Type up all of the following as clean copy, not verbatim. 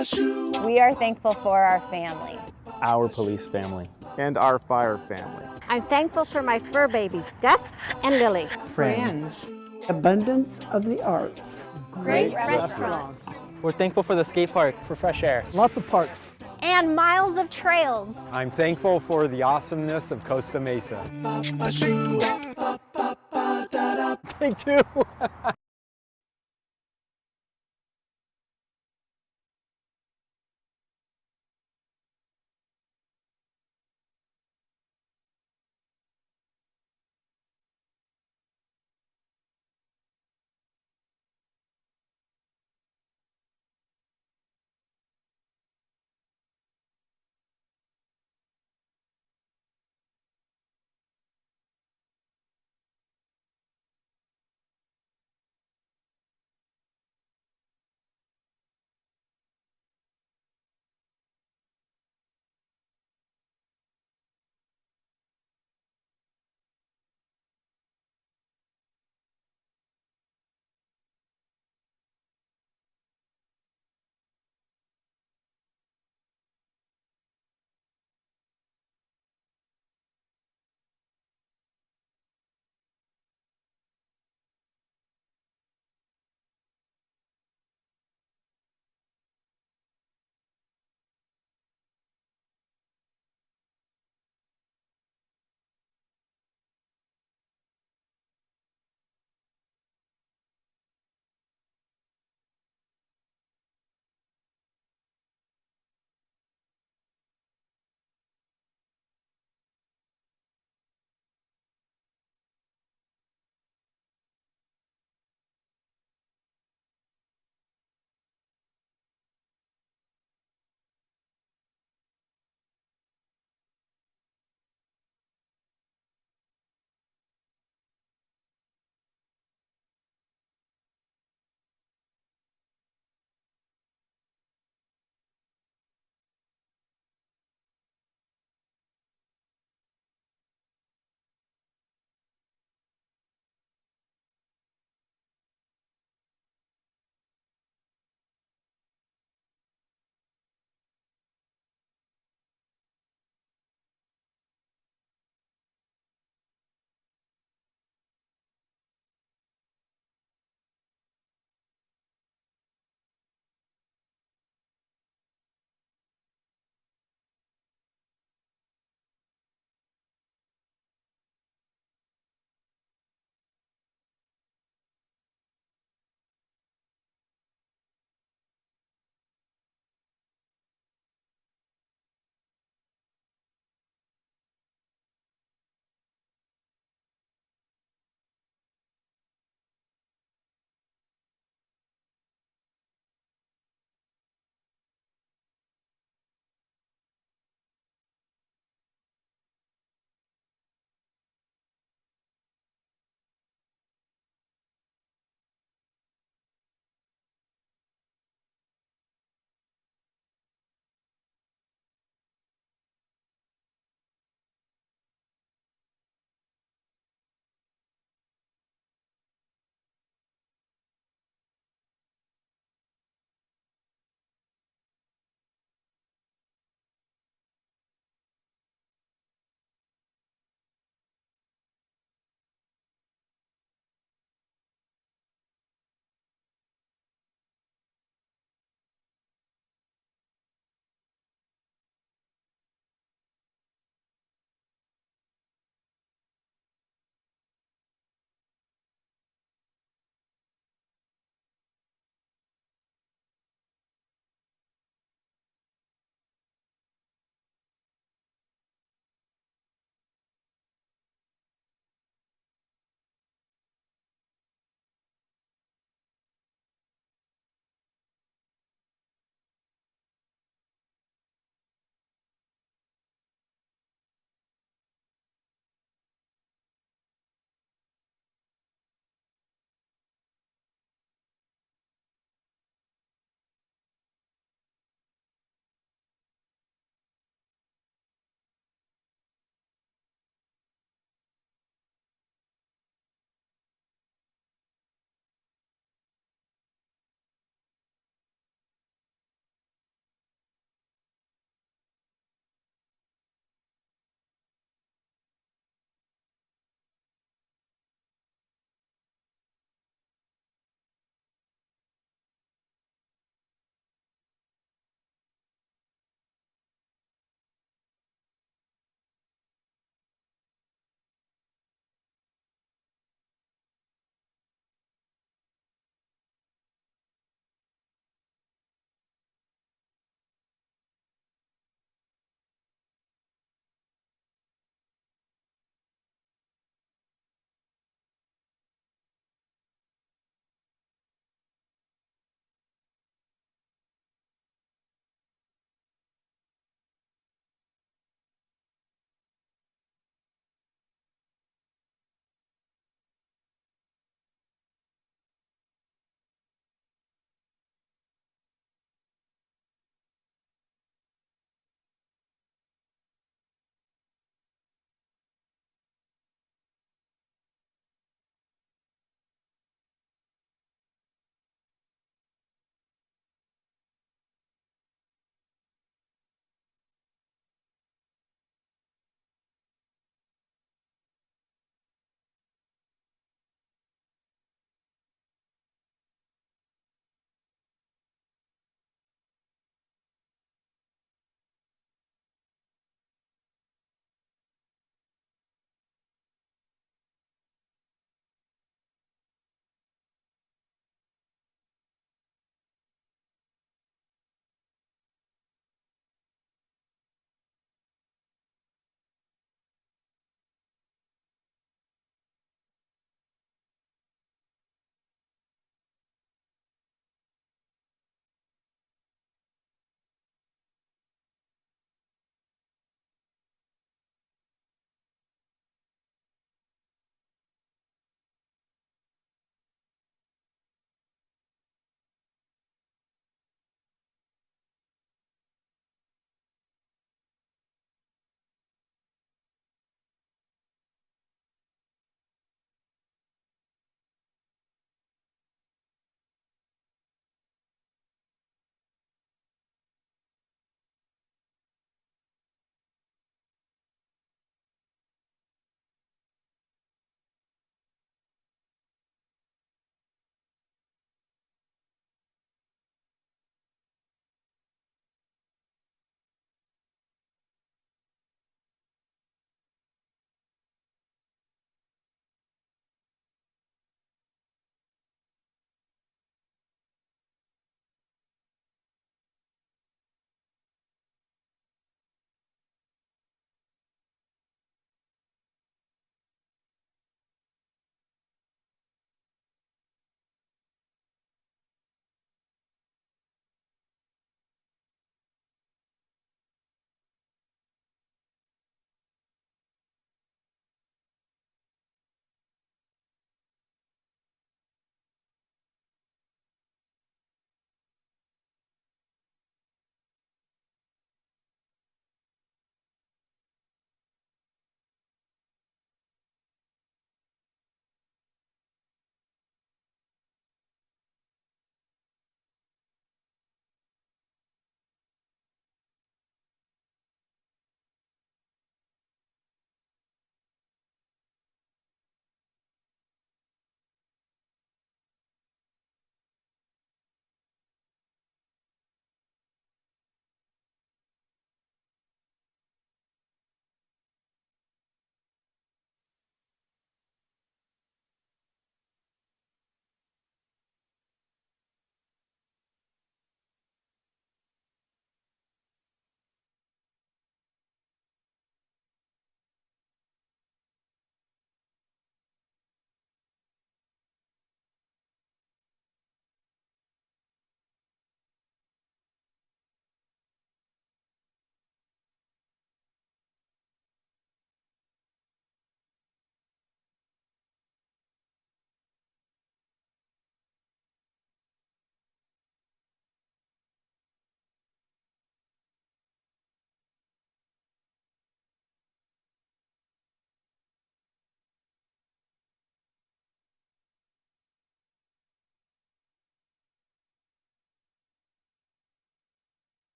We are thankful for our family. Our police family. And our fire family. I'm thankful for my fur babies, Gus and Lily. Friends. Abundance of the arts. Great restaurants. We're thankful for the skate park, for fresh air. Lots of parks. And miles of trails. I'm thankful for the awesomeness of Costa Mesa. Take two.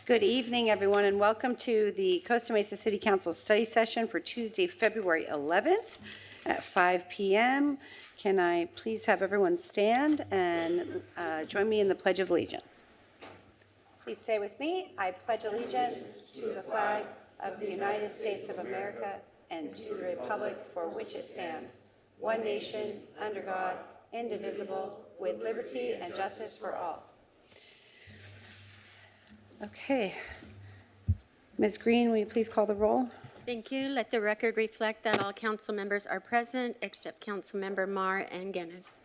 Good evening, everyone, and welcome to the Costa Mesa City Council study session for Tuesday, February 11th at 5 p.m. Can I please have everyone stand and join me in the Pledge of Allegiance? Please say with me, I pledge allegiance to the flag of the United States of America and to the republic for which it stands, one nation, under God, indivisible, with liberty and justice for all. Okay. Ms. Green, will you please call the roll? Thank you. Let the record reflect that all council members are present except Councilmember Marr and Guinness.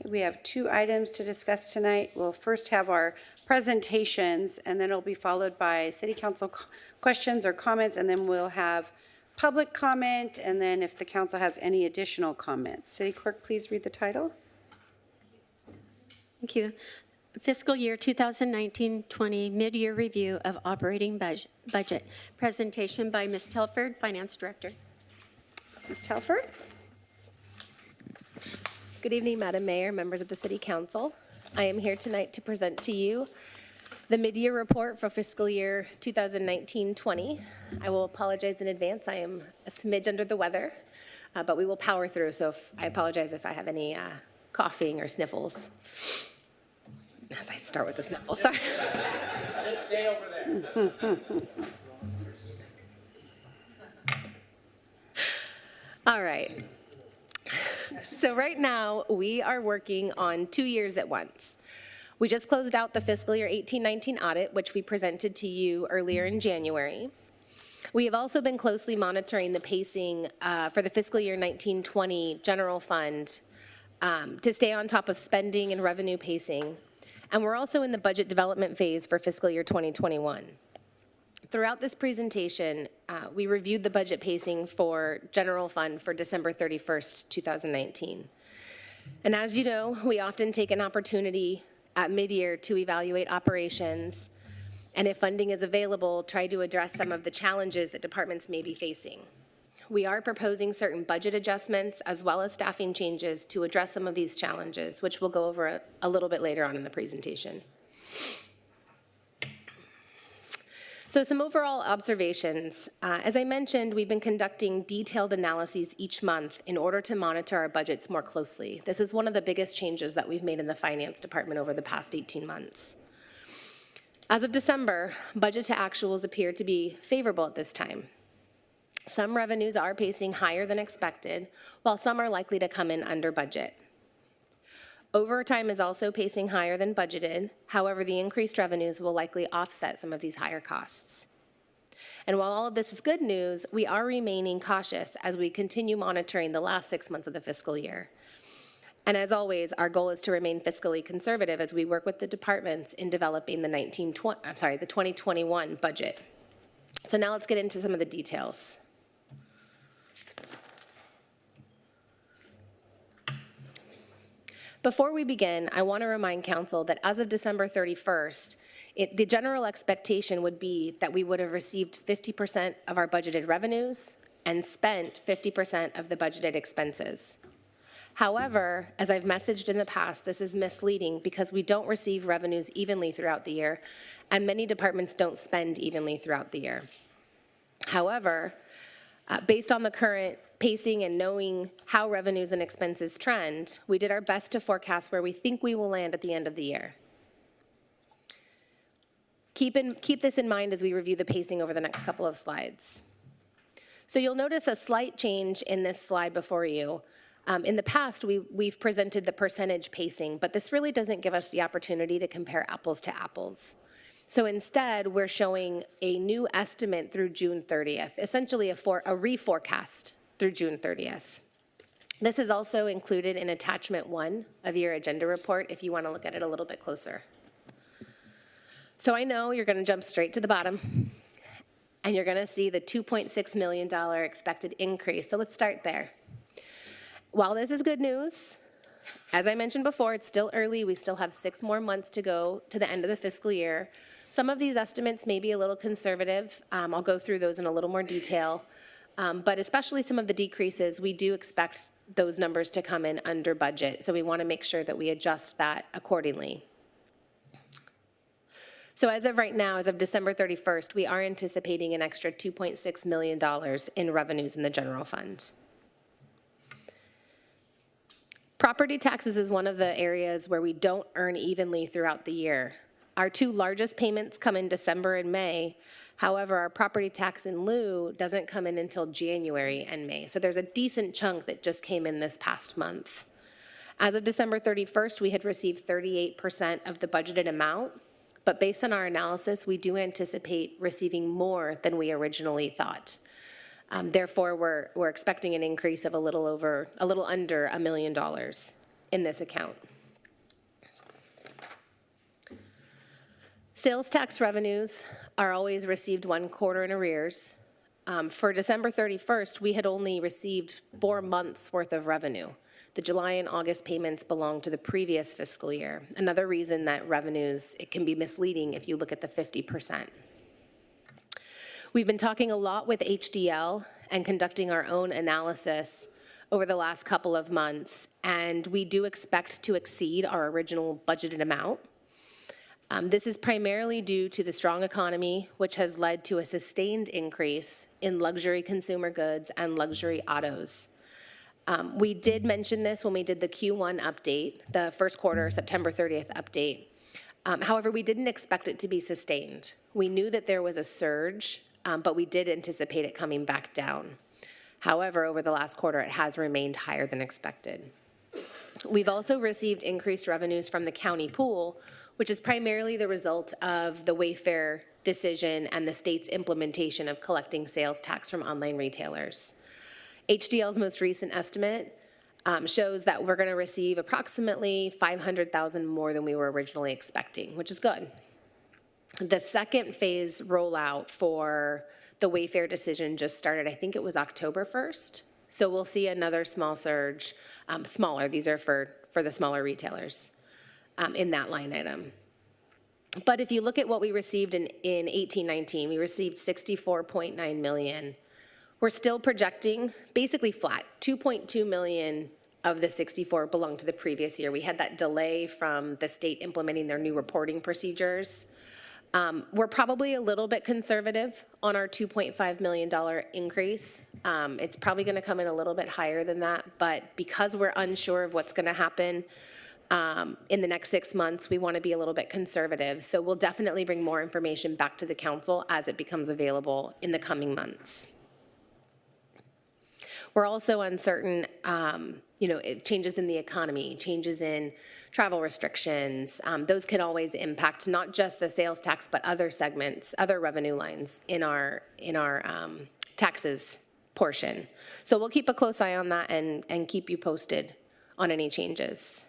We have 2 items to discuss tonight. We'll first have our presentations, and then it'll be followed by city council questions or comments, and then we'll have public comment, and then if the council has any additional comments. City Clerk, please read the title. Thank you. Fiscal year 2019-20 mid-year review of operating budget. Presentation by Ms. Telford, Finance Director. Ms. Telford? Good evening, Madam Mayor, members of the City Council. I am here tonight to present to you the mid-year report for fiscal year 2019-20. I will apologize in advance. I am a smidge under the weather, but we will power through, so I apologize if I have any coughing or sniffles. As I start with the sniffles, sorry. Just stay over there. All right. So right now, we are working on 2 years at once. We just closed out the fiscal year 18-19 audit, which we presented to you earlier in January. We have also been closely monitoring the pacing for the fiscal year 19-20 general fund to stay on top of spending and revenue pacing. And we're also in the budget development phase for fiscal year 2021. Throughout this presentation, we reviewed the budget pacing for general fund for December 31st, 2019. And as you know, we often take an opportunity at mid-year to evaluate operations, and if funding is available, try to address some of the challenges that departments may be facing. We are proposing certain budget adjustments as well as staffing changes to address some of these challenges, which we'll go over a little bit later on in the presentation. So some overall observations. As I mentioned, we've been conducting detailed analyses each month in order to monitor our budgets more closely. This is one of the biggest changes that we've made in the finance department over the past 18 months. As of December, budget to actuals appear to be favorable at this time. Some revenues are pacing higher than expected, while some are likely to come in under budget. Overtime is also pacing higher than budgeted. However, the increased revenues will likely offset some of these higher costs. And while all of this is good news, we are remaining cautious as we continue monitoring the last 6 months of the fiscal year. And as always, our goal is to remain fiscally conservative as we work with the departments in developing the 2021 budget. So now let's get into some of the details. Before we begin, I want to remind Council that as of December 31st, the general expectation would be that we would have received 50% of our budgeted revenues and spent 50% of the budgeted expenses. However, as I've messaged in the past, this is misleading because we don't receive revenues evenly throughout the year, and many departments don't spend evenly throughout the year. However, based on the current pacing and knowing how revenues and expenses trend, we did our best to forecast where we think we will land at the end of the year. Keep this in mind as we review the pacing over the next couple of slides. So you'll notice a slight change in this slide before you. In the past, we've presented the percentage pacing, but this really doesn't give us the opportunity to compare apples to apples. So instead, we're showing a new estimate through June 30th, essentially a reforecast through June 30th. This is also included in attachment 1 of your agenda report if you want to look at it a little bit closer. So I know you're going to jump straight to the bottom, and you're going to see the $2.6 million expected increase. So let's start there. While this is good news, as I mentioned before, it's still early. We still have 6 more months to go to the end of the fiscal year. Some of these estimates may be a little conservative. I'll go through those in a little more detail. But especially some of the decreases, we do expect those numbers to come in under budget. So we want to make sure that we adjust that accordingly. So as of right now, as of December 31st, we are anticipating an extra $2.6 million in revenues in the general fund. Property taxes is one of the areas where we don't earn evenly throughout the year. Our two largest payments come in December and May. However, our property tax in lieu doesn't come in until January and May. So there's a decent chunk that just came in this past month. As of December 31st, we had received 38% of the budgeted amount, but based on our analysis, we do anticipate receiving more than we originally thought. Therefore, we're expecting an increase of a little under $1 million in this account. Sales tax revenues are always received 1 quarter in arrears. For December 31st, we had only received 4 months worth of revenue. The July and August payments belong to the previous fiscal year. Another reason that revenues, it can be misleading if you look at the 50%. We've been talking a lot with HDL and conducting our own analysis over the last couple of months, and we do expect to exceed our original budgeted amount. This is primarily due to the strong economy, which has led to a sustained increase in luxury consumer goods and luxury autos. We did mention this when we did the Q1 update, the first quarter, September 30th update. However, we didn't expect it to be sustained. We knew that there was a surge, but we did anticipate it coming back down. However, over the last quarter, it has remained higher than expected. We've also received increased revenues from the county pool, which is primarily the result of the Wayfair decision and the state's implementation of collecting sales tax from online retailers. HDL's most recent estimate shows that we're going to receive approximately $500,000 more than we were originally expecting, which is good. The second phase rollout for the Wayfair decision just started, I think it was October 1st. So we'll see another small surge, smaller, these are for the smaller retailers, in that line item. But if you look at what we received in 18-19, we received $64.9 million. We're still projecting basically flat. 2.2 million of the 64 belong to the previous year. We had that delay from the state implementing their new reporting procedures. We're probably a little bit conservative on our $2.5 million increase. It's probably going to come in a little bit higher than that, but because we're unsure of what's going to happen in the next 6 months, we want to be a little bit conservative. So we'll definitely bring more information back to the council as it becomes available in the coming months. We're also uncertain, changes in the economy, changes in travel restrictions. Those can always impact not just the sales tax, but other segments, other revenue lines in our taxes portion. So we'll keep a close eye on that and keep you posted on any changes.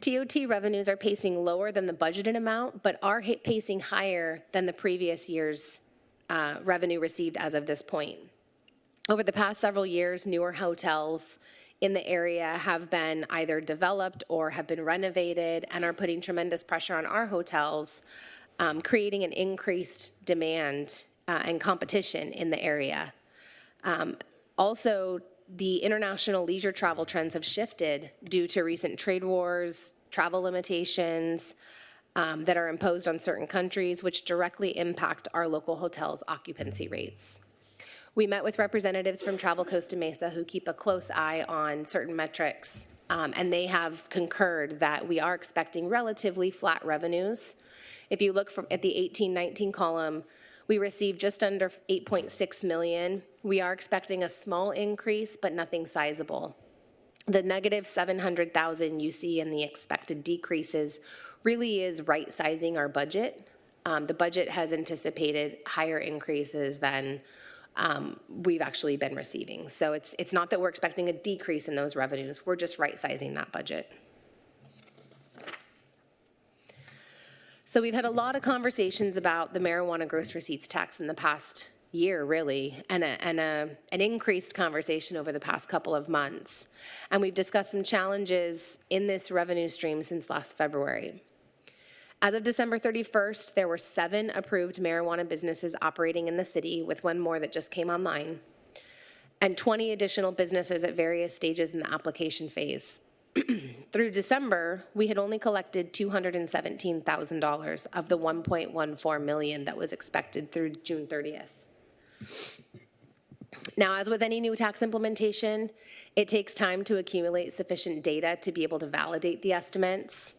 TOT revenues are pacing lower than the budgeted amount, but are pacing higher than the previous year's revenue received as of this point. Over the past several years, newer hotels in the area have been either developed or have been renovated and are putting tremendous pressure on our hotels, creating an increased demand and competition in the area. Also, the international leisure travel trends have shifted due to recent trade wars, travel limitations that are imposed on certain countries, which directly impact our local hotels' occupancy rates. We met with representatives from Travel Costa Mesa who keep a close eye on certain metrics, and they have concurred that we are expecting relatively flat revenues. If you look at the 18-19 column, we received just under 8.6 million. We are expecting a small increase, but nothing sizable. The negative 700,000 you see in the expected decreases really is right-sizing our budget. The budget has anticipated higher increases than we've actually been receiving. So it's not that we're expecting a decrease in those revenues, we're just right-sizing that budget. So we've had a lot of conversations about the marijuana gross receipts tax in the past year, really, and an increased conversation over the past couple of months. And we've discussed some challenges in this revenue stream since last February. As of December 31st, there were 7 approved marijuana businesses operating in the city, with 1 more that just came online, and 20 additional businesses at various stages in the application phase. Through December, we had only collected $217,000 of the $1.14 million that was expected through June 30th. Now, as with any new tax implementation, it takes time to accumulate sufficient data to be able to validate the estimates.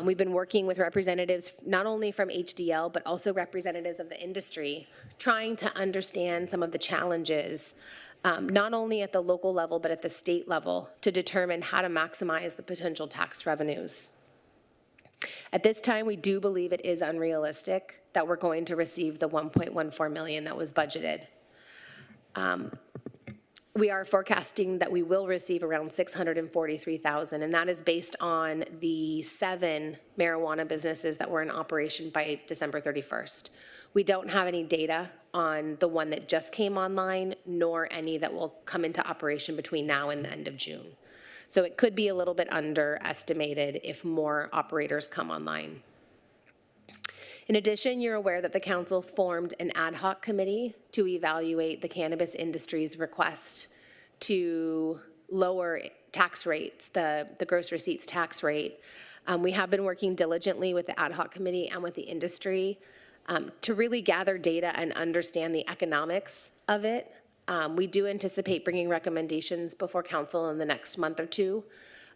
We've been working with representatives not only from HDL, but also representatives of the industry, trying to understand some of the challenges, not only at the local level, but at the state level, to determine how to maximize the potential tax revenues. At this time, we do believe it is unrealistic that we're going to receive the $1.14 million that was budgeted. We are forecasting that we will receive around $643,000, and that is based on the 7 marijuana businesses that were in operation by December 31st. We don't have any data on the one that just came online, nor any that will come into operation between now and the end of June. So it could be a little bit underestimated if more operators come online. In addition, you're aware that the council formed an ad hoc committee to evaluate the cannabis industry's request to lower tax rates, the gross receipts tax rate. We have been working diligently with the ad hoc committee and with the industry to really gather data and understand the economics of it. We do anticipate bringing recommendations before council in the next month or two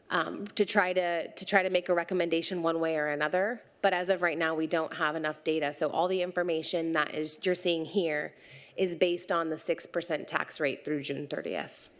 to try to make a recommendation one way or another. But as of right now, we don't have enough data. So all the information that you're seeing here is based on the 6% tax rate through June 30th.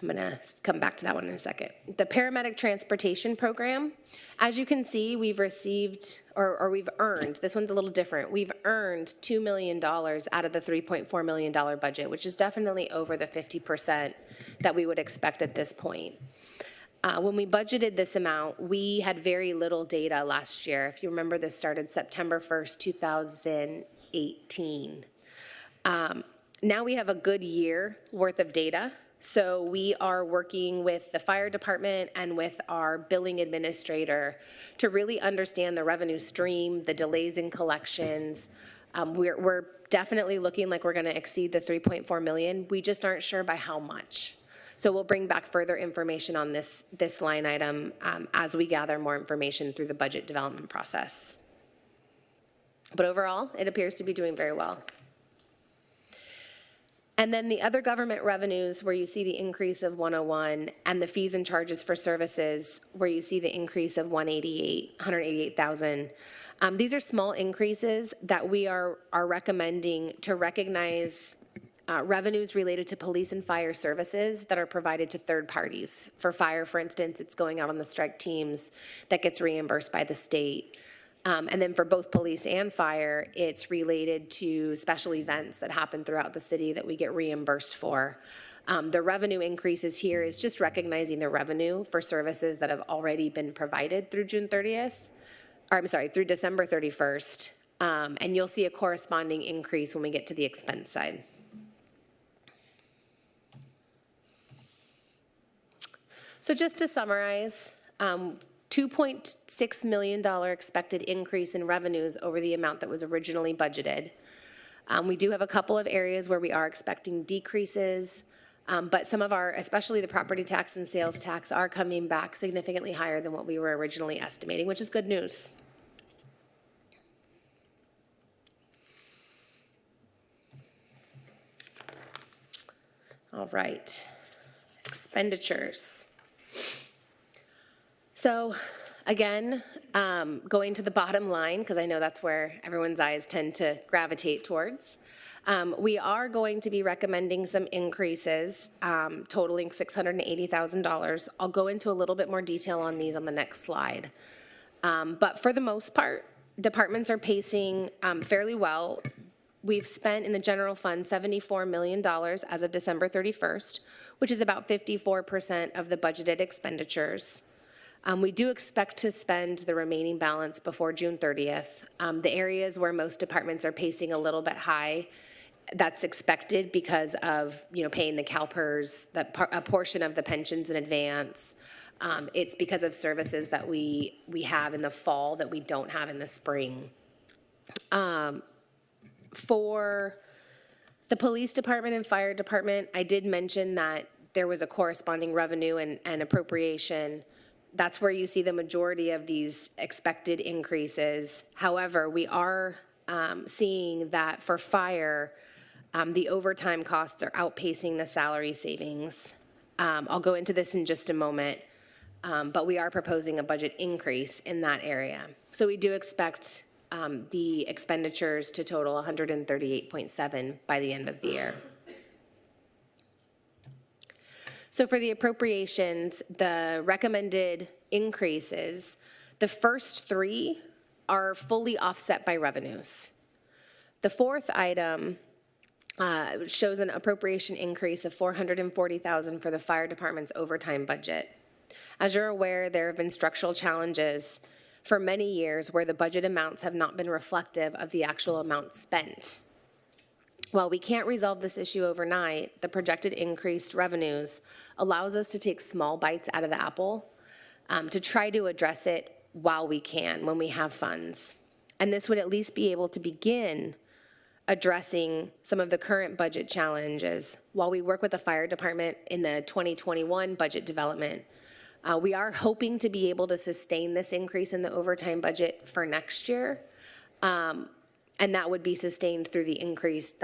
I'm gonna come back to that one in a second. The paramedic transportation program, as you can see, we've received, or we've earned, this one's a little different, we've earned $2 million out of the $3.4 million budget, which is definitely over the 50% that we would expect at this point. When we budgeted this amount, we had very little data last year. If you remember, this started September 1st, 2018. Now we have a good year worth of data. So we are working with the fire department and with our billing administrator to really understand the revenue stream, the delays in collections. We're definitely looking like we're going to exceed the $3.4 million. We just aren't sure by how much. So we'll bring back further information on this line item as we gather more information through the budget development process. But overall, it appears to be doing very well. And then the other government revenues where you see the increase of 101 and the fees and charges for services where you see the increase of 188,000. These are small increases that we are recommending to recognize revenues related to police and fire services that are provided to third parties. For fire, for instance, it's going out on the strike teams that gets reimbursed by the state. And then for both police and fire, it's related to special events that happen throughout the city that we get reimbursed for. The revenue increases here is just recognizing the revenue for services that have already been provided through June 30th, or I'm sorry, through December 31st. And you'll see a corresponding increase when we get to the expense side. So just to summarize, $2.6 million expected increase in revenues over the amount that was originally budgeted. We do have a couple of areas where we are expecting decreases, but some of our, especially the property tax and sales tax, are coming back significantly higher than what we were originally estimating, which is good news. All right, expenditures. So again, going to the bottom line, because I know that's where everyone's eyes tend to gravitate towards, we are going to be recommending some increases totaling $680,000. I'll go into a little bit more detail on these on the next slide. But for the most part, departments are pacing fairly well. We've spent in the general fund $74 million as of December 31st, which is about 54% of the budgeted expenditures. We do expect to spend the remaining balance before June 30th. The areas where most departments are pacing a little bit high, that's expected because of, paying the CalPERS, a portion of the pensions in advance. It's because of services that we have in the fall that we don't have in the spring. For The police department and fire department, I did mention that there was a corresponding revenue and appropriation. That's where you see the majority of these expected increases. However, we are seeing that for fire, the overtime costs are outpacing the salary savings. I'll go into this in just a moment, but we are proposing a budget increase in that area. So we do expect the expenditures to total 138.7 by the end of the year. So for the appropriations, the recommended increases, the first three are fully offset by revenues. The fourth item shows an appropriation increase of $440,000 for the fire department's overtime budget. As you're aware, there have been structural challenges for many years where the budget amounts have not been reflective of the actual amount spent. While we can't resolve this issue overnight, the projected increased revenues allows us to take small bites out of the apple to try to address it while we can, when we have funds. And this would at least be able to begin addressing some of the current budget challenges while we work with the fire department in the 2021 budget development. We are hoping to be able to sustain this increase in the overtime budget for next year. And that would be sustained through the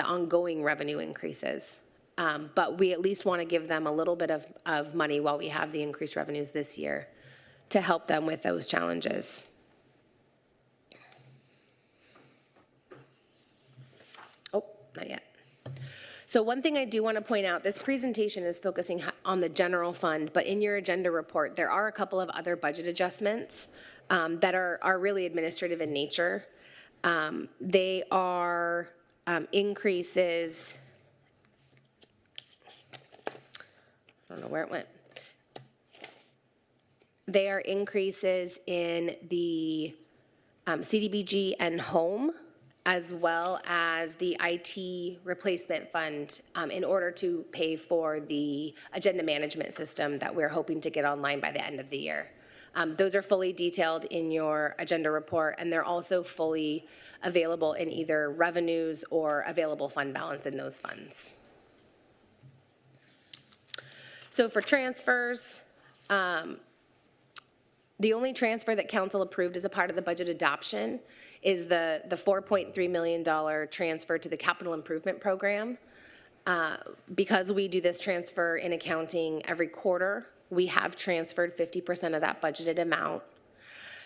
ongoing revenue increases. But we at least want to give them a little bit of money while we have the increased revenues this year to help them with those challenges. Oh, not yet. So one thing I do want to point out, this presentation is focusing on the general fund, but in your agenda report, there are a couple of other budget adjustments that are really administrative in nature. They are increases, I don't know where it went. They are increases in the CDBG and home, as well as the IT replacement fund in order to pay for the agenda management system that we're hoping to get online by the end of the year. Those are fully detailed in your agenda report, and they're also fully available in either revenues or available fund balance in those funds. So for transfers, the only transfer that council approved as a part of the budget adoption is the $4.3 million transfer to the capital improvement program. Because we do this transfer in accounting every quarter, we have transferred 50% of that budgeted amount.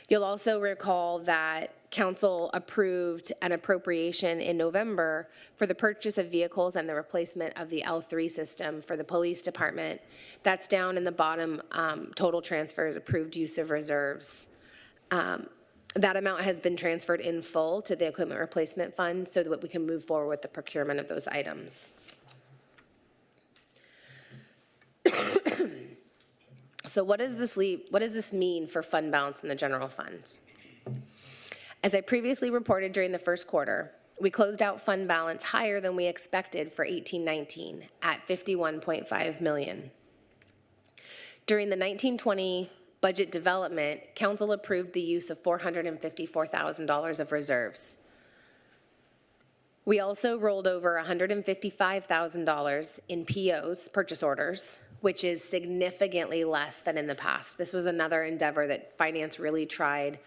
You'll also recall that council approved an appropriation in November for the purchase of vehicles and the replacement of the L3 system for the police department. That's down in the bottom, total transfers, approved use of reserves. That amount has been transferred in full to the equipment replacement fund so that we can move forward with the procurement of those items. So what does this mean for fund balance in the general fund? As I previously reported during the first quarter, we closed out fund balance higher than we expected for 18-19 at $51.5 million. During the 19-20 budget development, council approved the use of $454,000 of reserves. We also rolled over $155,000 in POs, purchase orders, which is significantly less than in the past. This was another endeavor that finance really tried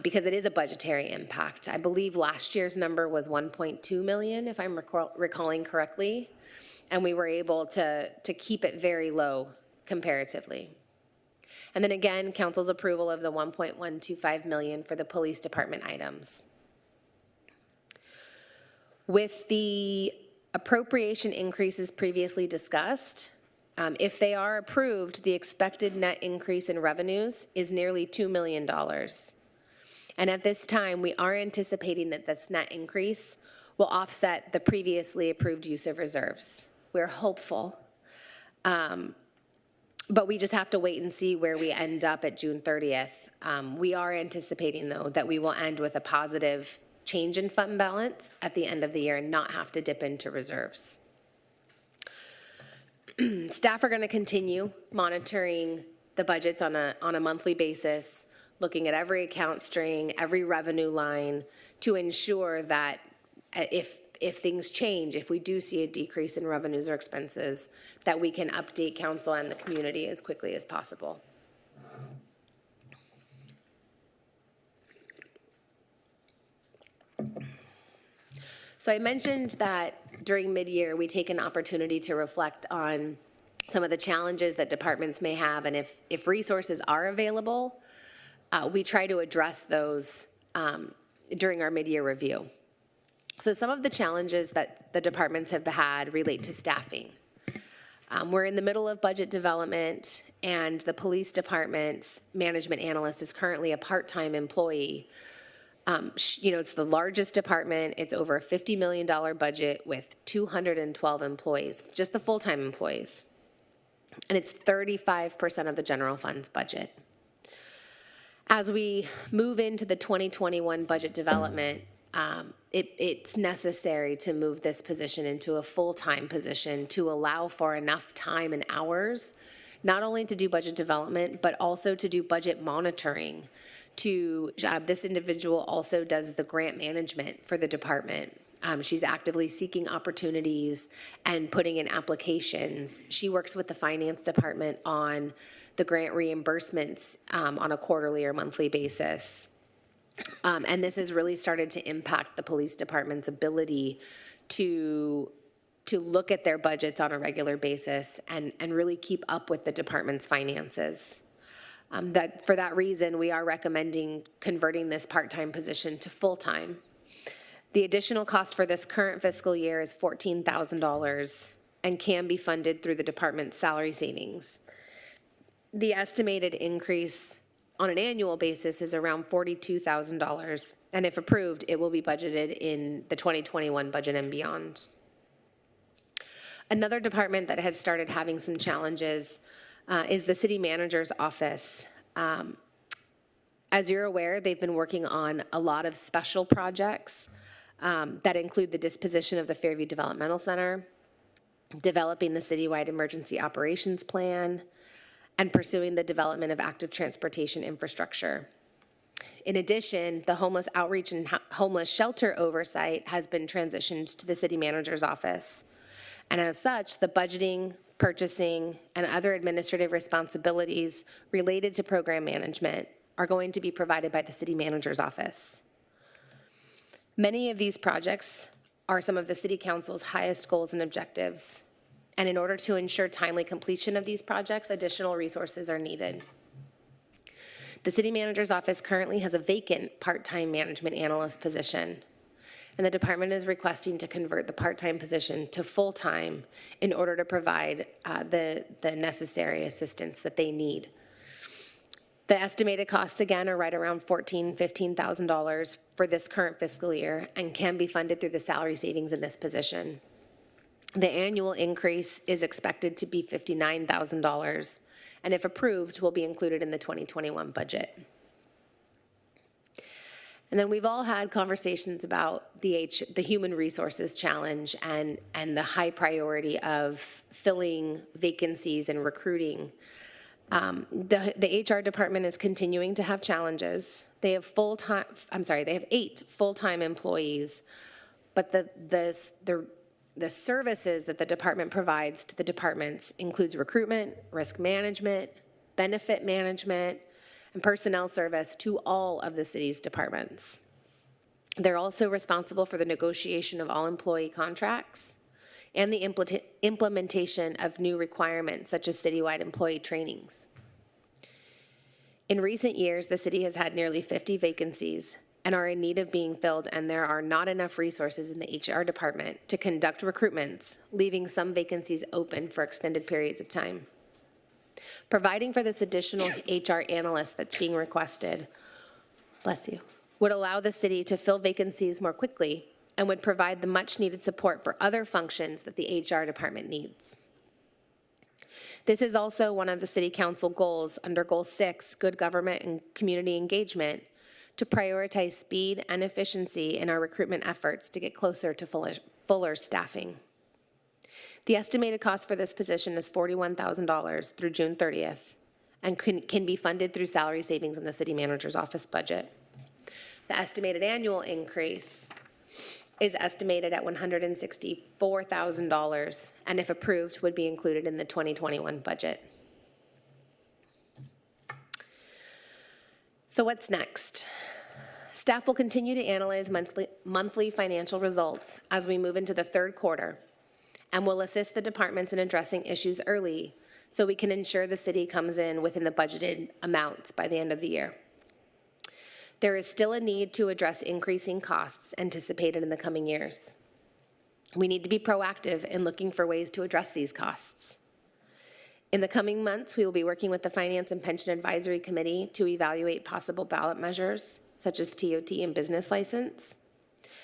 because it is a budgetary impact. I believe last year's number was 1.2 million, if I'm recalling correctly, and we were able to keep it very low comparatively. And then again, council's approval of the 1.125 million for the police department items. With the appropriation increases previously discussed, if they are approved, the expected net increase in revenues is nearly $2 million. And at this time, we are anticipating that this net increase will offset the previously approved use of reserves. We're hopeful, but we just have to wait and see where we end up at June 30th. We are anticipating, though, that we will end with a positive change in fund balance at the end of the year and not have to dip into reserves. Staff are going to continue monitoring the budgets on a monthly basis, looking at every account string, every revenue line, to ensure that if if things change, if we do see a decrease in revenues or expenses, that we can update council and the community as quickly as possible. So I mentioned that during mid-year, we take an opportunity to reflect on some of the challenges that departments may have, and if resources are available, we try to address those during our mid-year review. So some of the challenges that the departments have had relate to staffing. We're in the middle of budget development, and the police department's management analyst is currently a part-time employee. It's the largest department. It's over a $50 million budget with 212 employees, just the full-time employees. And it's 35% of the general fund's budget. As we move into the 2021 budget development, it's necessary to move this position into a full-time position to allow for enough time and hours, not only to do budget development, but also to do budget monitoring. This individual also does the grant management for the department. She's actively seeking opportunities and putting in applications. She works with the finance department on the grant reimbursements on a quarterly or monthly basis. And this has really started to impact the police department's ability to look at their budgets on a regular basis and really keep up with the department's finances. For that reason, we are recommending converting this part-time position to full-time. The additional cost for this current fiscal year is $14,000 and can be funded through the department's salary savings. The estimated increase on an annual basis is around $42,000, and if approved, it will be budgeted in the 2021 budget and beyond. Another department that has started having some challenges is the city manager's office. As you're aware, they've been working on a lot of special projects that include the disposition of the Fairview Developmental Center, developing the citywide emergency operations plan, and pursuing the development of active transportation infrastructure. In addition, the homeless outreach and homeless shelter oversight has been transitioned to the city manager's office. And as such, the budgeting, purchasing, and other administrative responsibilities related to program management are going to be provided by the city manager's office. Many of these projects are some of the city council's highest goals and objectives. And in order to ensure timely completion of these projects, additional resources are needed. The city manager's office currently has a vacant part-time management analyst position, and the department is requesting to convert the part-time position to full-time in order to provide the necessary assistance that they need. The estimated costs, again, are right around $15,000 for this current fiscal year and can be funded through the salary savings in this position. The annual increase is expected to be $59,000, and if approved, will be included in the 2021 budget. And then we've all had conversations about the human resources challenge and the high priority of filling vacancies and recruiting. The HR department is continuing to have challenges. They have 8 full-time employees, but the services that the department provides to the departments includes recruitment, risk management, benefit management, and personnel service to all of the city's departments. They're also responsible for the negotiation of all employee contracts and the implementation of new requirements such as citywide employee trainings. In recent years, the city has had nearly 50 vacancies and are in need of being filled, and there are not enough resources in the HR department to conduct recruitments, leaving some vacancies open for extended periods of time. Providing for this additional HR analyst that's being requested, would allow the city to fill vacancies more quickly and would provide the much-needed support for other functions that the HR department needs. This is also one of the City Council goals under Goal 6, Good Government and Community Engagement, to prioritize speed and efficiency in our recruitment efforts to get closer to fuller staffing. The estimated cost for this position is $41,000 through June 30th and can be funded through salary savings in the city manager's office budget. The estimated annual increase is estimated at $164,000, and if approved, would be included in the 2021 budget. So what's next? Staff will continue to analyze monthly financial results as we move into the third quarter, and will assist the departments in addressing issues early so we can ensure the city comes in within the budgeted amounts by the end of the year. There is still a need to address increasing costs anticipated in the coming years. We need to be proactive in looking for ways to address these costs. In the coming months, we will be working with the Finance and Pension Advisory Committee to evaluate possible ballot measures, such as TOT and business license.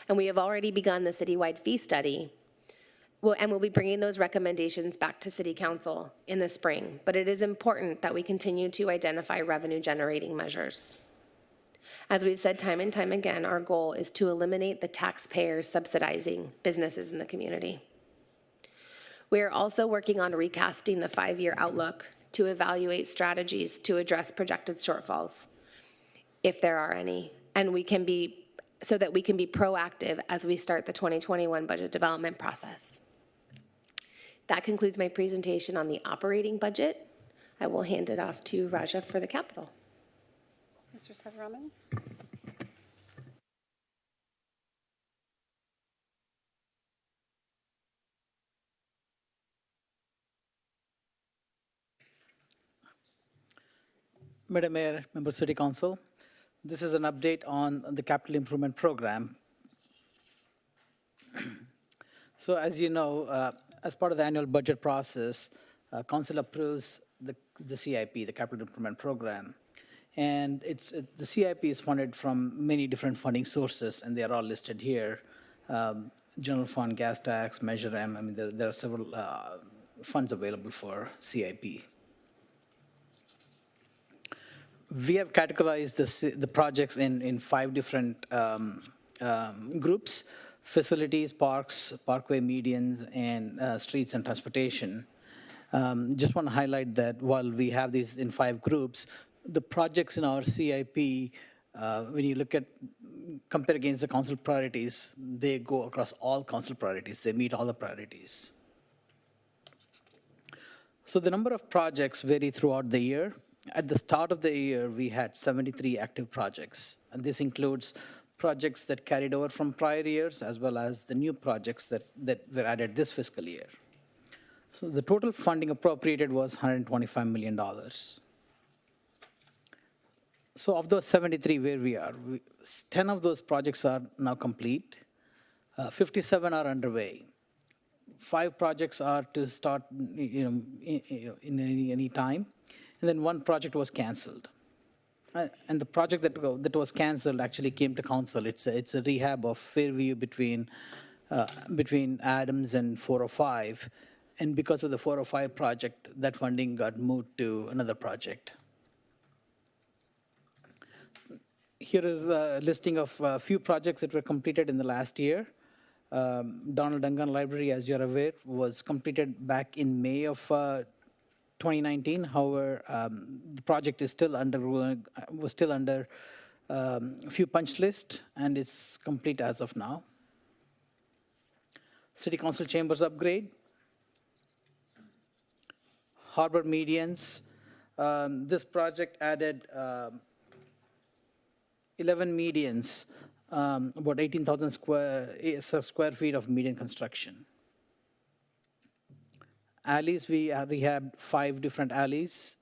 And we have already begun the citywide fee study, and we'll be bringing those recommendations back to City Council in the spring. But it is important that we continue to identify revenue-generating measures. As we've said time and time again, our goal is to eliminate the taxpayers subsidizing businesses in the community. We are also working on recasting the 5-year outlook to evaluate strategies to address projected shortfalls, if there are any, and so that we can be proactive as we start the 2021 budget development process. That concludes my presentation on the operating budget. I will hand it off to Raja for the capital. Mr. Sethuraman? Madam Mayor, Members of City Council, this is an update on the capital improvement program. So as you know, as part of the annual budget process, Council approves the CIP, the capital improvement program. And the CIP is funded from many different funding sources, and they are all listed here. General fund, gas tax, Measure M, I mean, there are several funds available for CIP. We have categorized the projects in 5 different groups: facilities, parks, parkway medians, and streets and transportation. Just want to highlight that while we have these in 5 groups, the projects in our CIP, when you compare against the council priorities, they go across all council priorities. They meet all the priorities. So the number of projects vary throughout the year. At the start of the year, we had 73 active projects, and this includes projects that carried over from prior years, as well as the new projects that were added this fiscal year. So the total funding appropriated was $125 million. So of those 73, where we are, 10 of those projects are now complete, 57 are underway. 5 projects are to start in any time, and then 1 project was canceled. And the project that was canceled actually came to council. It's a rehab of Fairview between Adams and 405. And because of the 405 project, that funding got moved to another project. Here is a listing of a few projects that were completed in the last year. Donald Dungan Library, as you're aware, was completed back in May of 2019. However, the project is still was still under a few punch lists, and it's complete as of now. City Council Chambers upgrade. Harbor medians. This project added 11 medians, about 18,000 square feet of median construction. Alleys, we rehabbed 5 different alleys.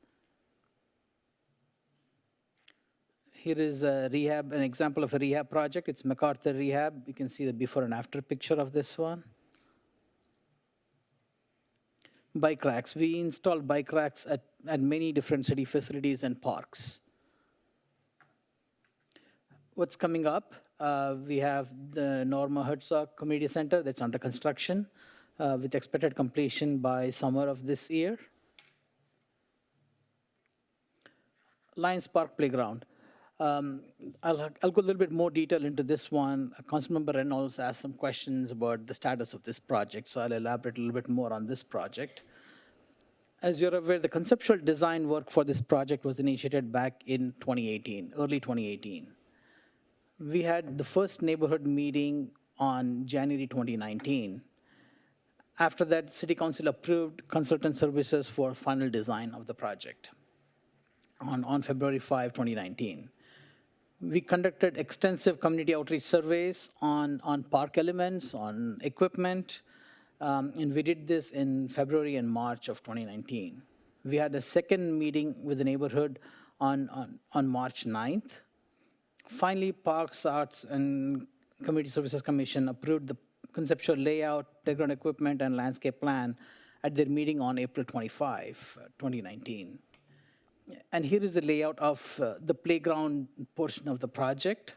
Here is an example of a rehab project. It's MacArthur Rehab. You can see the before and after picture of this one. Bike racks. We installed bike racks at many different city facilities and parks. What's coming up? We have the Norma Herzog Community Center that's under construction, with expected completion by summer of this year. Lions Park Playground. I'll go a little bit more detail into this one. Councilmember Reynolds asked some questions about the status of this project, so I'll elaborate a little bit more on this project. As you're aware, the conceptual design work for this project was initiated back in 2018, early 2018. We had the first neighborhood meeting on January 2019. After that, City Council approved consultant services for final design of the project on February 5, 2019. We conducted extensive community outreach surveys on park elements, on equipment, and we did this in February and March of 2019. We had a second meeting with the neighborhood on March 9th. Finally, Parks, Arts, and Community Services Commission approved the conceptual layout, playground equipment, and landscape plan at their meeting on April 25, 2019. And here is the layout of the playground portion of the project.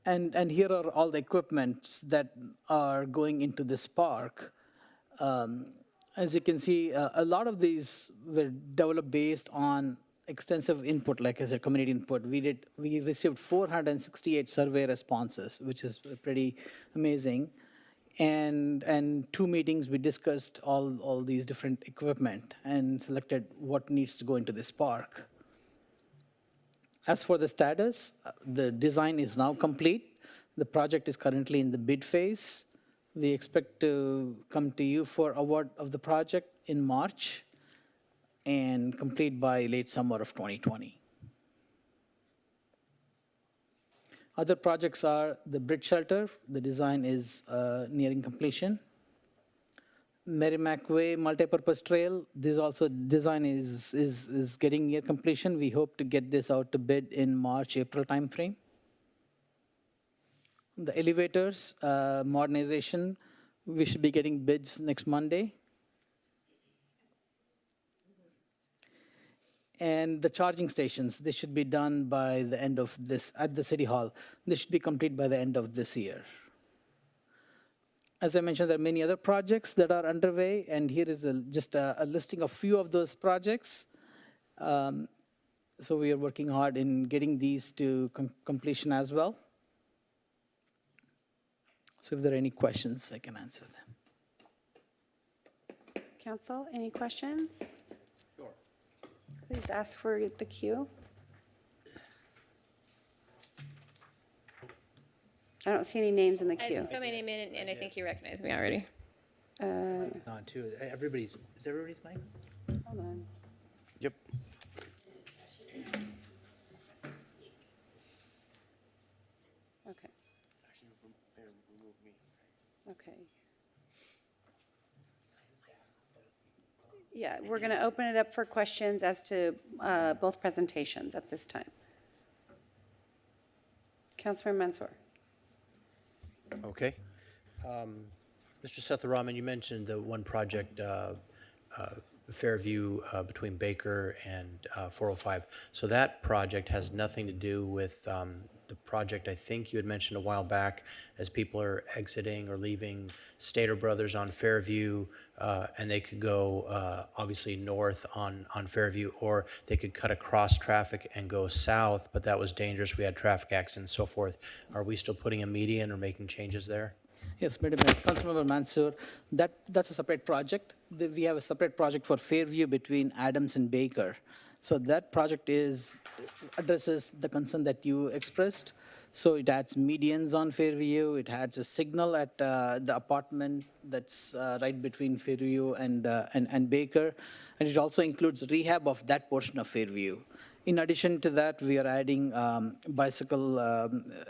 And here are all the equipments that are going into this park. As you can see, a lot of these were developed based on extensive input, like I said, community input. We received 468 survey responses, which is pretty amazing. And 2 meetings, we discussed all these different equipment and selected what needs to go into this park. As for the status, the design is now complete. The project is currently in the bid phase. We expect to come to you for award of the project in March and complete by late summer of 2020. Other projects are the bridge shelter. The design is nearing completion. Merrimack Way multipurpose trail. This also design is getting near completion. We hope to get this out to bid in March, April timeframe. The elevators modernization. We should be getting bids next Monday. And the charging stations, they should be done by the end of this, at the City Hall. They should be complete by the end of this year. As I mentioned, there are many other projects that are underway, and here is just a listing of few of those projects. So we are working hard in getting these to completion as well. So if there are any questions, I can answer them. Council, any questions? Please ask for the queue. I don't see any names in the queue. I put my name in, and I think you recognize me already. It's on too. Is everybody's mic? Hold on. Yep. Okay. Okay. Yeah, we're going to open it up for questions as to both presentations at this time. Councilman Mansour. Okay. Mr. Setharaman, you mentioned the one project, Fairview between Baker and 405. So that project has nothing to do with the project I think you had mentioned a while back as people are exiting or leaving Stater Brothers on Fairview, and they could go obviously north on Fairview, or they could cut across traffic and go south, but that was dangerous. We had traffic accidents and so forth. Are we still putting a median or making changes there? Yes, Councilmember Mansour, that's a separate project. We have a separate project for Fairview between Adams and Baker. So that project addresses the concern that you expressed. So it adds medians on Fairview. It adds a signal at the apartment that's right between Fairview and Baker. And it also includes rehab of that portion of Fairview. In addition to that, we are adding bicycle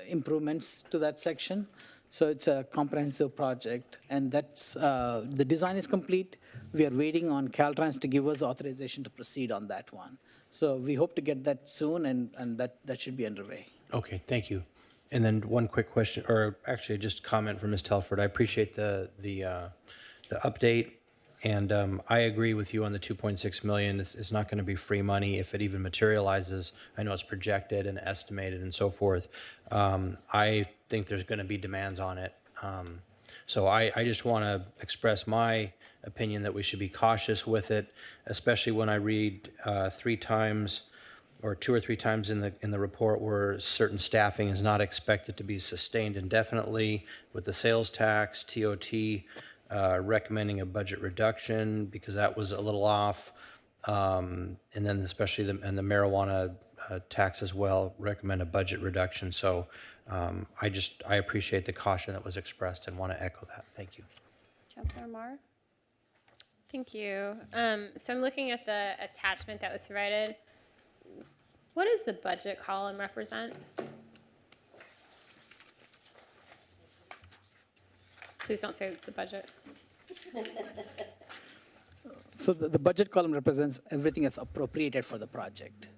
improvements to that section. So it's a comprehensive project, and that's the design is complete. We are waiting on Caltrans to give us authorization to proceed on that one. So we hope to get that soon, and that should be underway. Okay, thank you. And then one quick question, or actually just comment from Ms. Telford. I appreciate the update, and I agree with you on the 2.6 million. This is not going to be free money if it even materializes. I know it's projected and estimated and so forth. I think there's going to be demands on it. So I just want to express my opinion that we should be cautious with it, especially when I read 3 times or 2 or 3 times in the report where certain staffing is not expected to be sustained indefinitely, with the sales tax, TOT recommending a budget reduction because that was a little off, and then especially the marijuana tax as well, recommend a budget reduction. So I appreciate the caution that was expressed and want to echo that. Thank you. Councilmember Mar? Thank you. So I'm looking at the attachment that was provided. What does the budget column represent? Please don't say it's the budget. So the budget column represents everything that's appropriated for the project.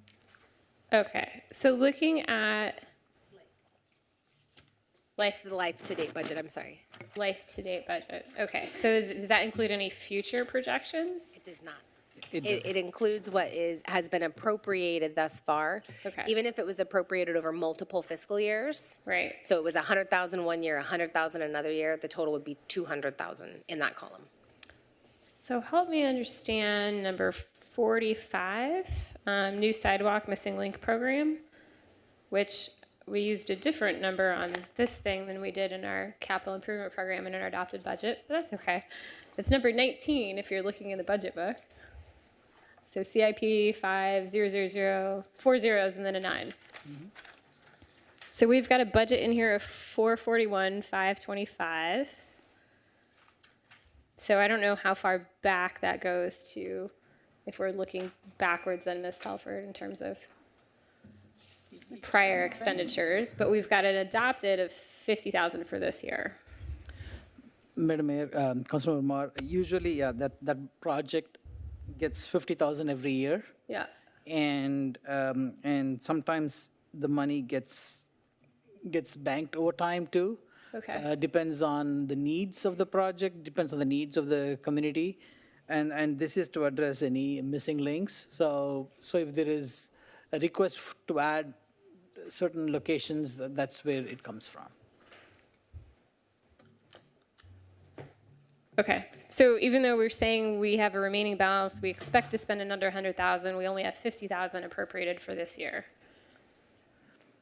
Okay, so looking at The life-to-date budget, I'm sorry. life-to-date budget. Okay, so does that include any future projections? It does not. It It includes what has been appropriated thus far. Okay. Even if it was appropriated over multiple fiscal years. Right. So it was 100,000 one year, 100,000 another year, the total would be 200,000 in that column. So help me understand number 45, new sidewalk missing link program, which we used a different number on this thing than we did in our capital improvement program and in our adopted budget, but that's okay. It's number 19 if you're looking in the budget book. So CIP 5000, 4 zeros and then a 9. Mm-hmm. So we've got a budget in here of 441, 525. So I don't know how far back that goes to, if we're looking backwards then, Ms. Telford, in terms of prior expenditures, but we've got an adopted of 50,000 for this year. Madam Mayor, Councilmember Mar, usually that project gets 50,000 every year, Yeah. and sometimes the money gets banked over time too. Okay. Depends on the needs of the project, depends on the needs of the community, and this is to address any missing links. So if there is a request to add certain locations, that's where it comes from. Okay. So even though we're saying we have a remaining balance, we expect to spend another 100,000, we only have 50,000 appropriated for this year.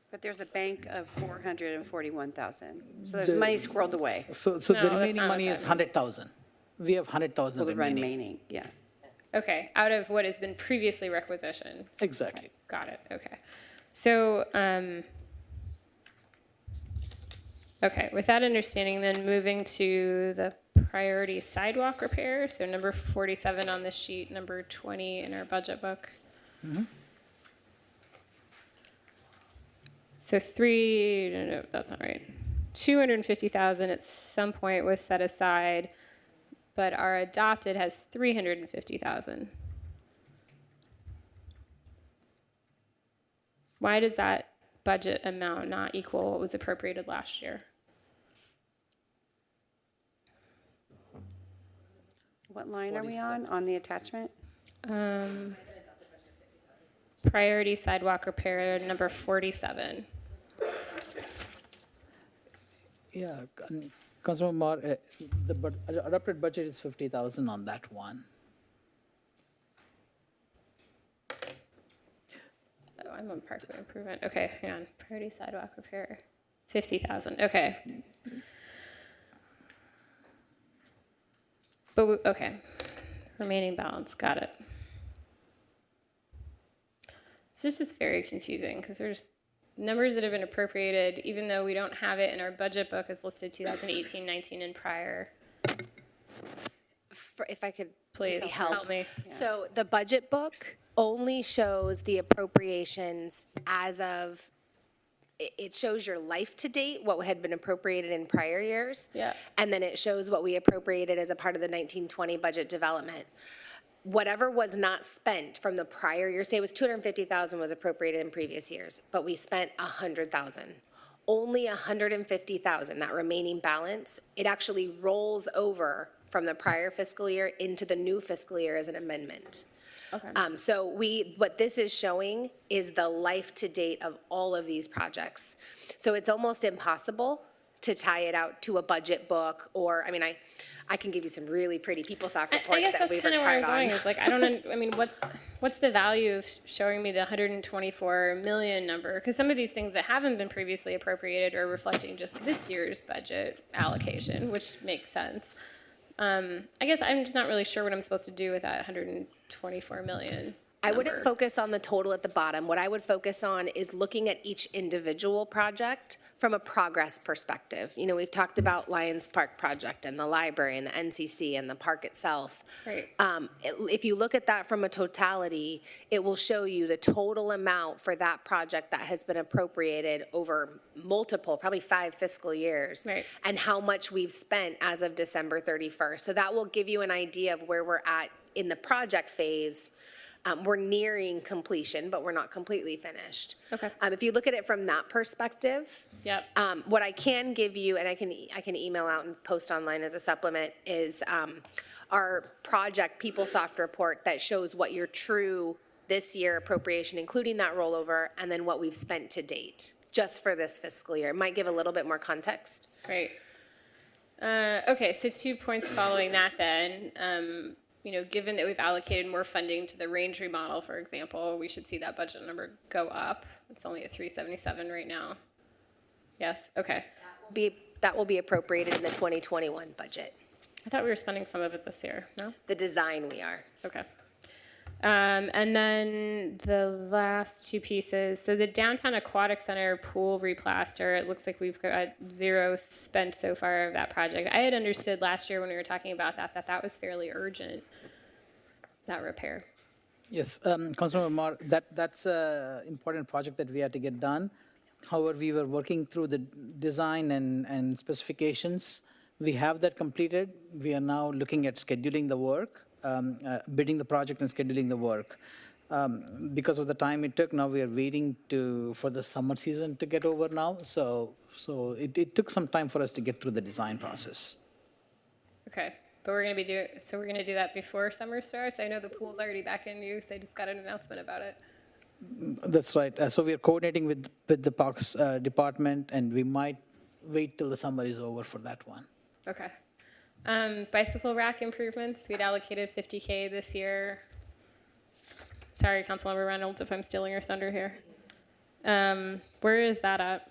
But there's a bank of 441,000. So there's money squirreled away. So No, the that's remaining not what money that is means. 100,000. We have 100,000 The remaining. remaining, yeah. Okay. Out of what has been previously requisitioned. Exactly. Got it. Okay. So, okay, with that understanding, then moving to the priority sidewalk repair. So number 47 on this sheet, number 20 in our budget book. So no, that's not right. 250,000 at some point was set aside, but our adopted has 350,000. Why does that budget amount not equal what was appropriated last year? What line are we on the attachment? Priority sidewalk repair, number 47. Yeah, Councilmember Mar, the adopted budget is 50,000 on that one. Oh, I'm on parkway improvement. Okay, hang on. Priority sidewalk repair, 50,000. Okay. But okay, remaining balance. Got it. So this is very confusing because there's numbers that have been appropriated, even though we don't have it in our budget book as listed 2018, 19, and prior. If I could Please help me. So the budget book only shows the appropriations as of, it shows your life to date, what had been appropriated in prior years. Yeah. And then it shows what we appropriated as a part of the 1920 budget development. Whatever was not spent from the prior year, say it was 250,000 was appropriated in previous years, but we spent 100,000. Only 150,000, that remaining balance, it actually rolls over from the prior fiscal year into the new fiscal year as an amendment. Okay. So what this is showing is the life to date of all of these projects. So it's almost impossible to tie it out to a budget book, or, I mean, I can give you some really pretty PeopleSoft I reports guess that that's we've kind of where I'm worked hard going. on. Is like I don't. I mean, what's the value of showing me the 124 million number? Because some of these things that haven't been previously appropriated are reflecting just this year's budget allocation, which makes sense. I guess I'm just not really sure what I'm supposed to do with that 124 million. I wouldn't focus on the total at the bottom. What I would focus on is looking at each individual project from a progress perspective. You know, we've talked about Lions Park project and the library and the NCC and the park itself. Right. If you look at that from a totality, it will show you the total amount for that project that has been appropriated over multiple, probably 5 fiscal years. Right. And how much we've spent as of December 31st. So that will give you an idea of where we're at in the project phase. We're nearing completion, but we're not completely finished. Okay. If you look at it from that perspective, Yep. what I can give you, and I can email out and post online as a supplement, is our project PeopleSoft report that shows what your true this year appropriation, including that rollover, and then what we've spent to date, just for this fiscal year. It might give a little bit more context. Right. Okay, so 2 points following that then. You know, given that we've allocated more funding to the range remodel, for example, we should see that budget number go up. It's only at 377 right now. Yes, okay. That will be appropriated in the 2021 budget. I thought we were spending some of it this year, no? The design we are. Okay. And then the last 2 pieces. So the downtown aquatic center pool replaster, it looks like we've got 0 spent so far of that project. I had understood last year when we were talking about that was fairly urgent, that repair. Yes, Councilmember Mar, that's an important project that we had to get done. However, we were working through the design and specifications. We have that completed. We are now looking at scheduling the work. Bidding the project and scheduling the work. Because of the time it took, now we are waiting for the summer season to get over now. So it took some time for us to get through the design process. Okay, but we're going to do that before summer starts. I know the pool's already back in use. I just got an announcement about it. That's right. So we are coordinating with the Parks Department, and we might wait till the summer is over for that one. Okay. Bicycle rack improvements, we'd allocated $50K this year. Sorry, Councilmember Reynolds, if I'm stealing your thunder here. Where is that at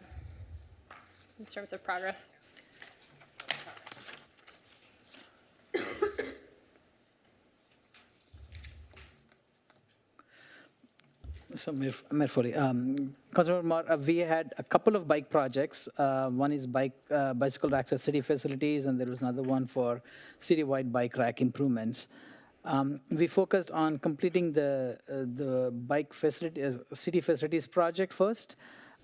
in terms of progress? So, Councilmember Mar, we had a couple of bike projects. One is bicycle racks at city facilities, and there was another one for citywide bike rack improvements. We focused on completing the bike facility, city facilities project first,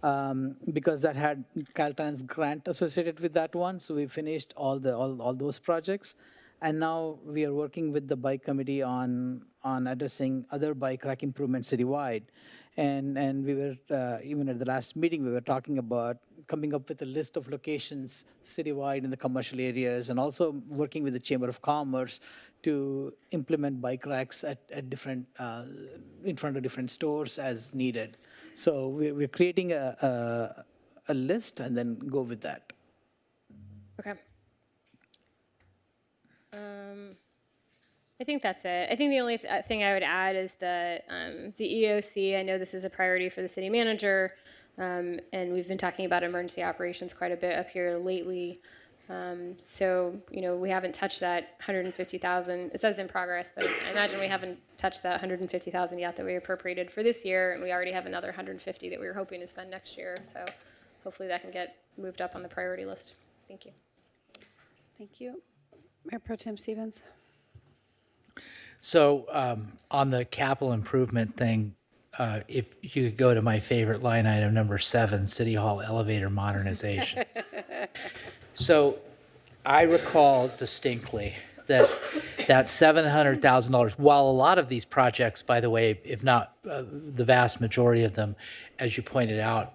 because that had Caltrans grant associated with that one. So we finished all those projects. And now we are working with the bike committee on addressing other bike rack improvements citywide. And we were, even at the last meeting, we were talking about coming up with a list of locations citywide in the commercial areas, and also working with the Chamber of Commerce to implement bike racks at different, in front of different stores as needed. So we're creating a list and then go with that. Okay. I think that's it. I think the only thing I would add is the EOC. I know this is a priority for the city manager, and we've been talking about emergency operations quite a bit up here lately. So, you know, we haven't touched that 150,000. It says in progress, but I imagine we haven't touched that 150,000 yet that we appropriated for this year, and we already have another 150 that we were hoping to spend next year. So hopefully that can get moved up on the priority list. Thank you. Thank you. Mayor Pro Tem Stevens. So on the capital improvement thing, if you could go to my favorite line item, number 7, City Hall elevator modernization. So I recall distinctly that $700,000, while a lot of these projects, by the way, if not the vast majority of them, as you pointed out,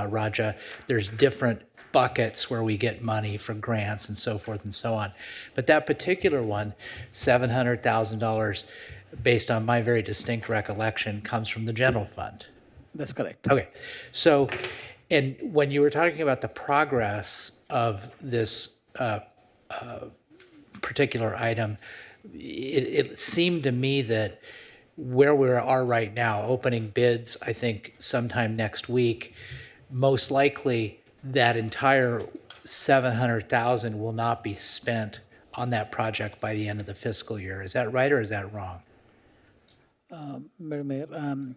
Raja, there's different buckets where we get money for grants and so forth and so on. But that particular one, $700,000, based on my very distinct recollection, comes from the general fund. That's correct. Okay. So, and when you were talking about the progress of this particular item, it seemed to me that where we are right now, opening bids, I think sometime next week, most likely that entire $700,000 will not be spent on that project by the end of the fiscal year. Is that right or is that wrong? Madam Mayor,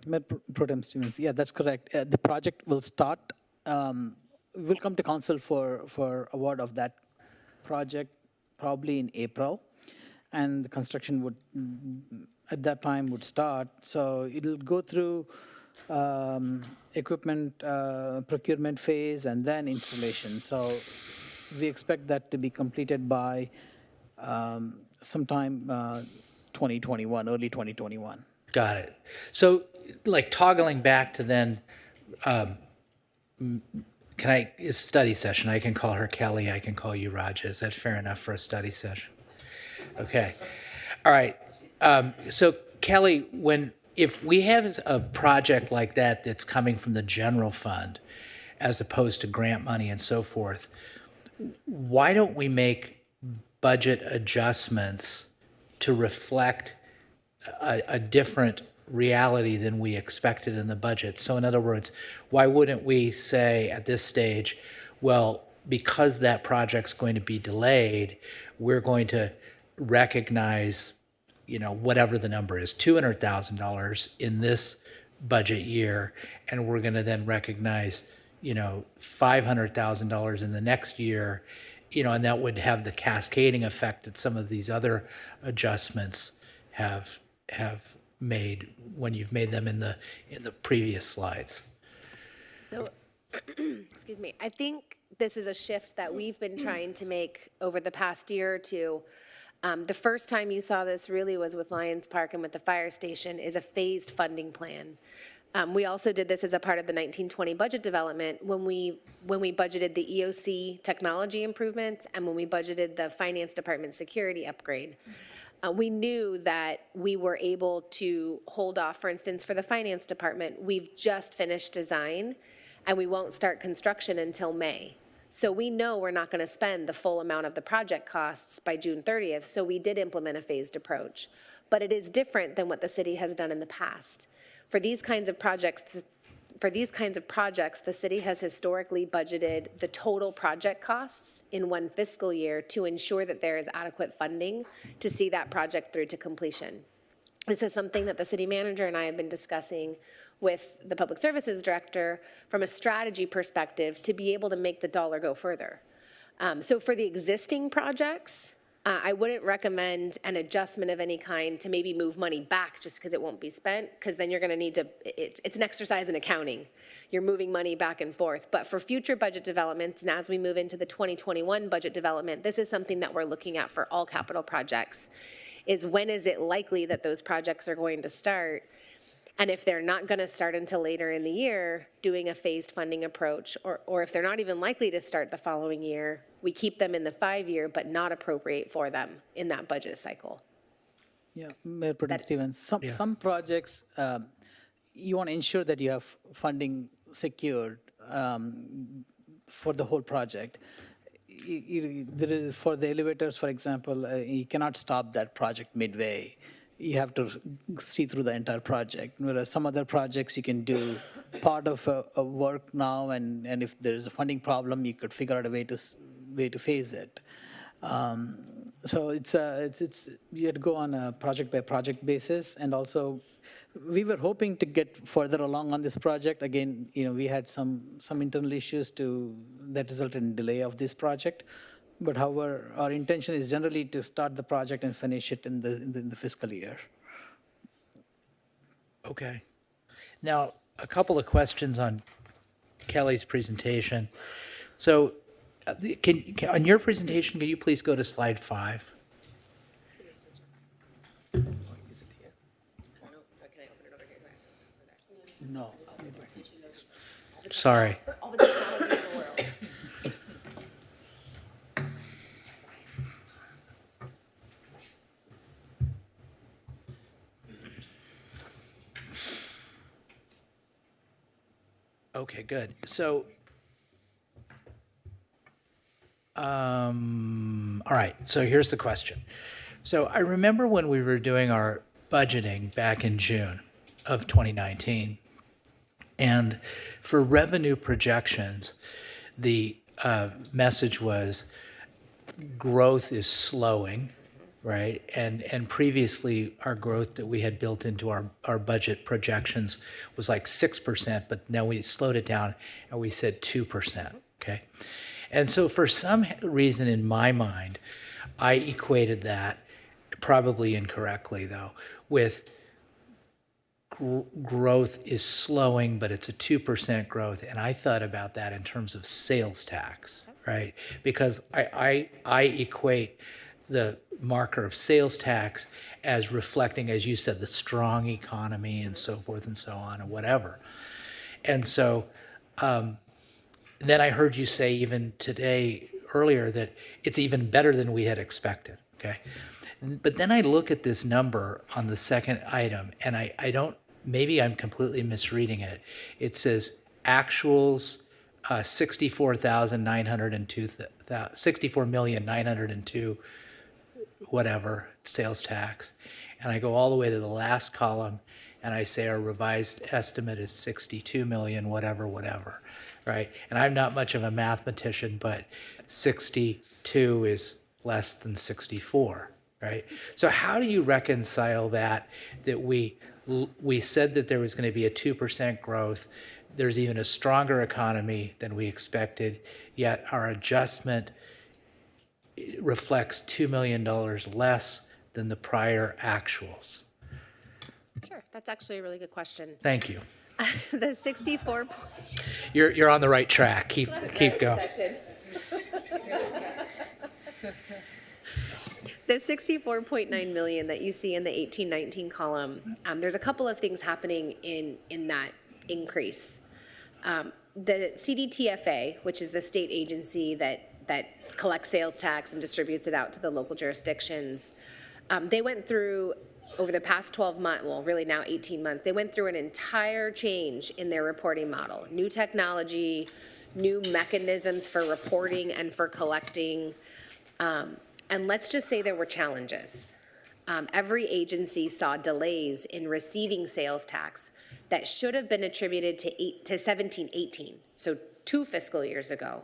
Mayor Pro Tem Stevens, yeah, that's correct. The project will start, we'll come to council for award of that project probably in April. And the construction would, at that time, would start. So it'll go through equipment procurement phase and then installation. So we expect that to be completed by sometime 2021, early 2021. Got it. So, like toggling back to then, a study session? I can call her Kelly, I can call you Raja. Is that fair enough for a study session? Okay. All right. So Kelly, if we have a project like that that's coming from the general fund as opposed to grant money and so forth, why don't we make budget adjustments to reflect a different reality than we expected in the budget? So in other words, why wouldn't we say at this stage, well, because that project's going to be delayed, we're going to recognize, whatever the number is, $200,000 in this budget year, and we're going to then recognize, $500,000 in the next year, and that would have the cascading effect that some of these other adjustments have made when you've made them in the previous slides. So, excuse me, I think this is a shift that we've been trying to make over the past year or two. The first time you saw this really was with Lions Park and with the fire station, is a phased funding plan. We also did this as a part of the 1920 budget development when we budgeted the EOC technology improvements and when we budgeted the finance department security upgrade. We knew that we were able to hold off, for instance, for the finance department, we've just finished design and we won't start construction until May. So we know we're not going to spend the full amount of the project costs by June 30th, so we did implement a phased approach. But it is different than what the city has done in the past. For these kinds of projects, the city has historically budgeted the total project costs in one fiscal year to ensure that there is adequate funding to see that project through to completion. This is something that the city manager and I have been discussing with the public services director from a strategy perspective to be able to make the dollar go further. So for the existing projects, I wouldn't recommend an adjustment of any kind to maybe move money back just because it won't be spent, because then you're going to need to, it's an exercise in accounting. You're moving money back and forth. But for future budget developments, and as we move into the 2021 budget development, this is something that we're looking at for all capital projects, is when is it likely that those projects are going to start? And if they're not going to start until later in the year, doing a phased funding approach, or if they're not even likely to start the following year, we keep them in the 5-year but not appropriate for them in that budget cycle. Yeah, Mayor Pro Tem Stevens, some projects, you want to ensure that you have funding secured for the whole project. There is, for the elevators, for example, you cannot stop that project midway. You have to see through the entire project. Whereas some other projects, you can do part of a work now, and if there is a funding problem, you could figure out a way to phase it. So it's you have to go on a project by project basis, and also we were hoping to get further along on this project. Again, we had some internal issues that resulted in delay of this project. But however, our intention is generally to start the project and finish it in the fiscal year. Okay. Now, a couple of questions on Kelly's presentation. So, on your presentation, can you please go to slide 5? No. Sorry. All the technology in the world. Okay, good. So, all right, so here's the question. So I remember when we were doing our budgeting back in June of 2019, and for revenue projections, the message was growth is slowing right? And previously, our growth that we had built into our budget projections was like 6%, but now we slowed it down and we said 2%, okay? And so for some reason in my mind, I equated that, probably incorrectly though, with growth is slowing, but it's a 2% growth. And I thought about that in terms of sales tax, right? Because I equate the marker of sales tax as reflecting, as you said, the strong economy and so forth and so on and whatever. And so then I heard you say even today, earlier, that it's even better than we had expected, okay? But then I look at this number on the second item, and I don't, maybe I'm completely misreading it. It says actuals 64,902 whatever sales tax, and I go all the way to the last column, and I say our revised estimate is 62 million whatever, right? And I'm not much of a mathematician, but 62 is less than 64, right? So how do you reconcile that we said that there was going to be a 2% growth, there's even a stronger economy than we expected, yet our adjustment reflects $2 million less than the prior actuals? Sure, that's actually a really good question. Thank you. The 64. You're on the right track. Keep going. The 64.9 million that you see in the 18-19 column, there's a couple of things happening in that increase. The CDTFA, which is the state agency that collects sales tax and distributes it out to the local jurisdictions, they went through, over the past 12 months, well, really now 18 months, they went through an entire change in their reporting model. New technology, new mechanisms for reporting and for collecting. And let's just say there were challenges. Every agency saw delays in receiving sales tax that should have been attributed to 17-18, so 2 fiscal years ago,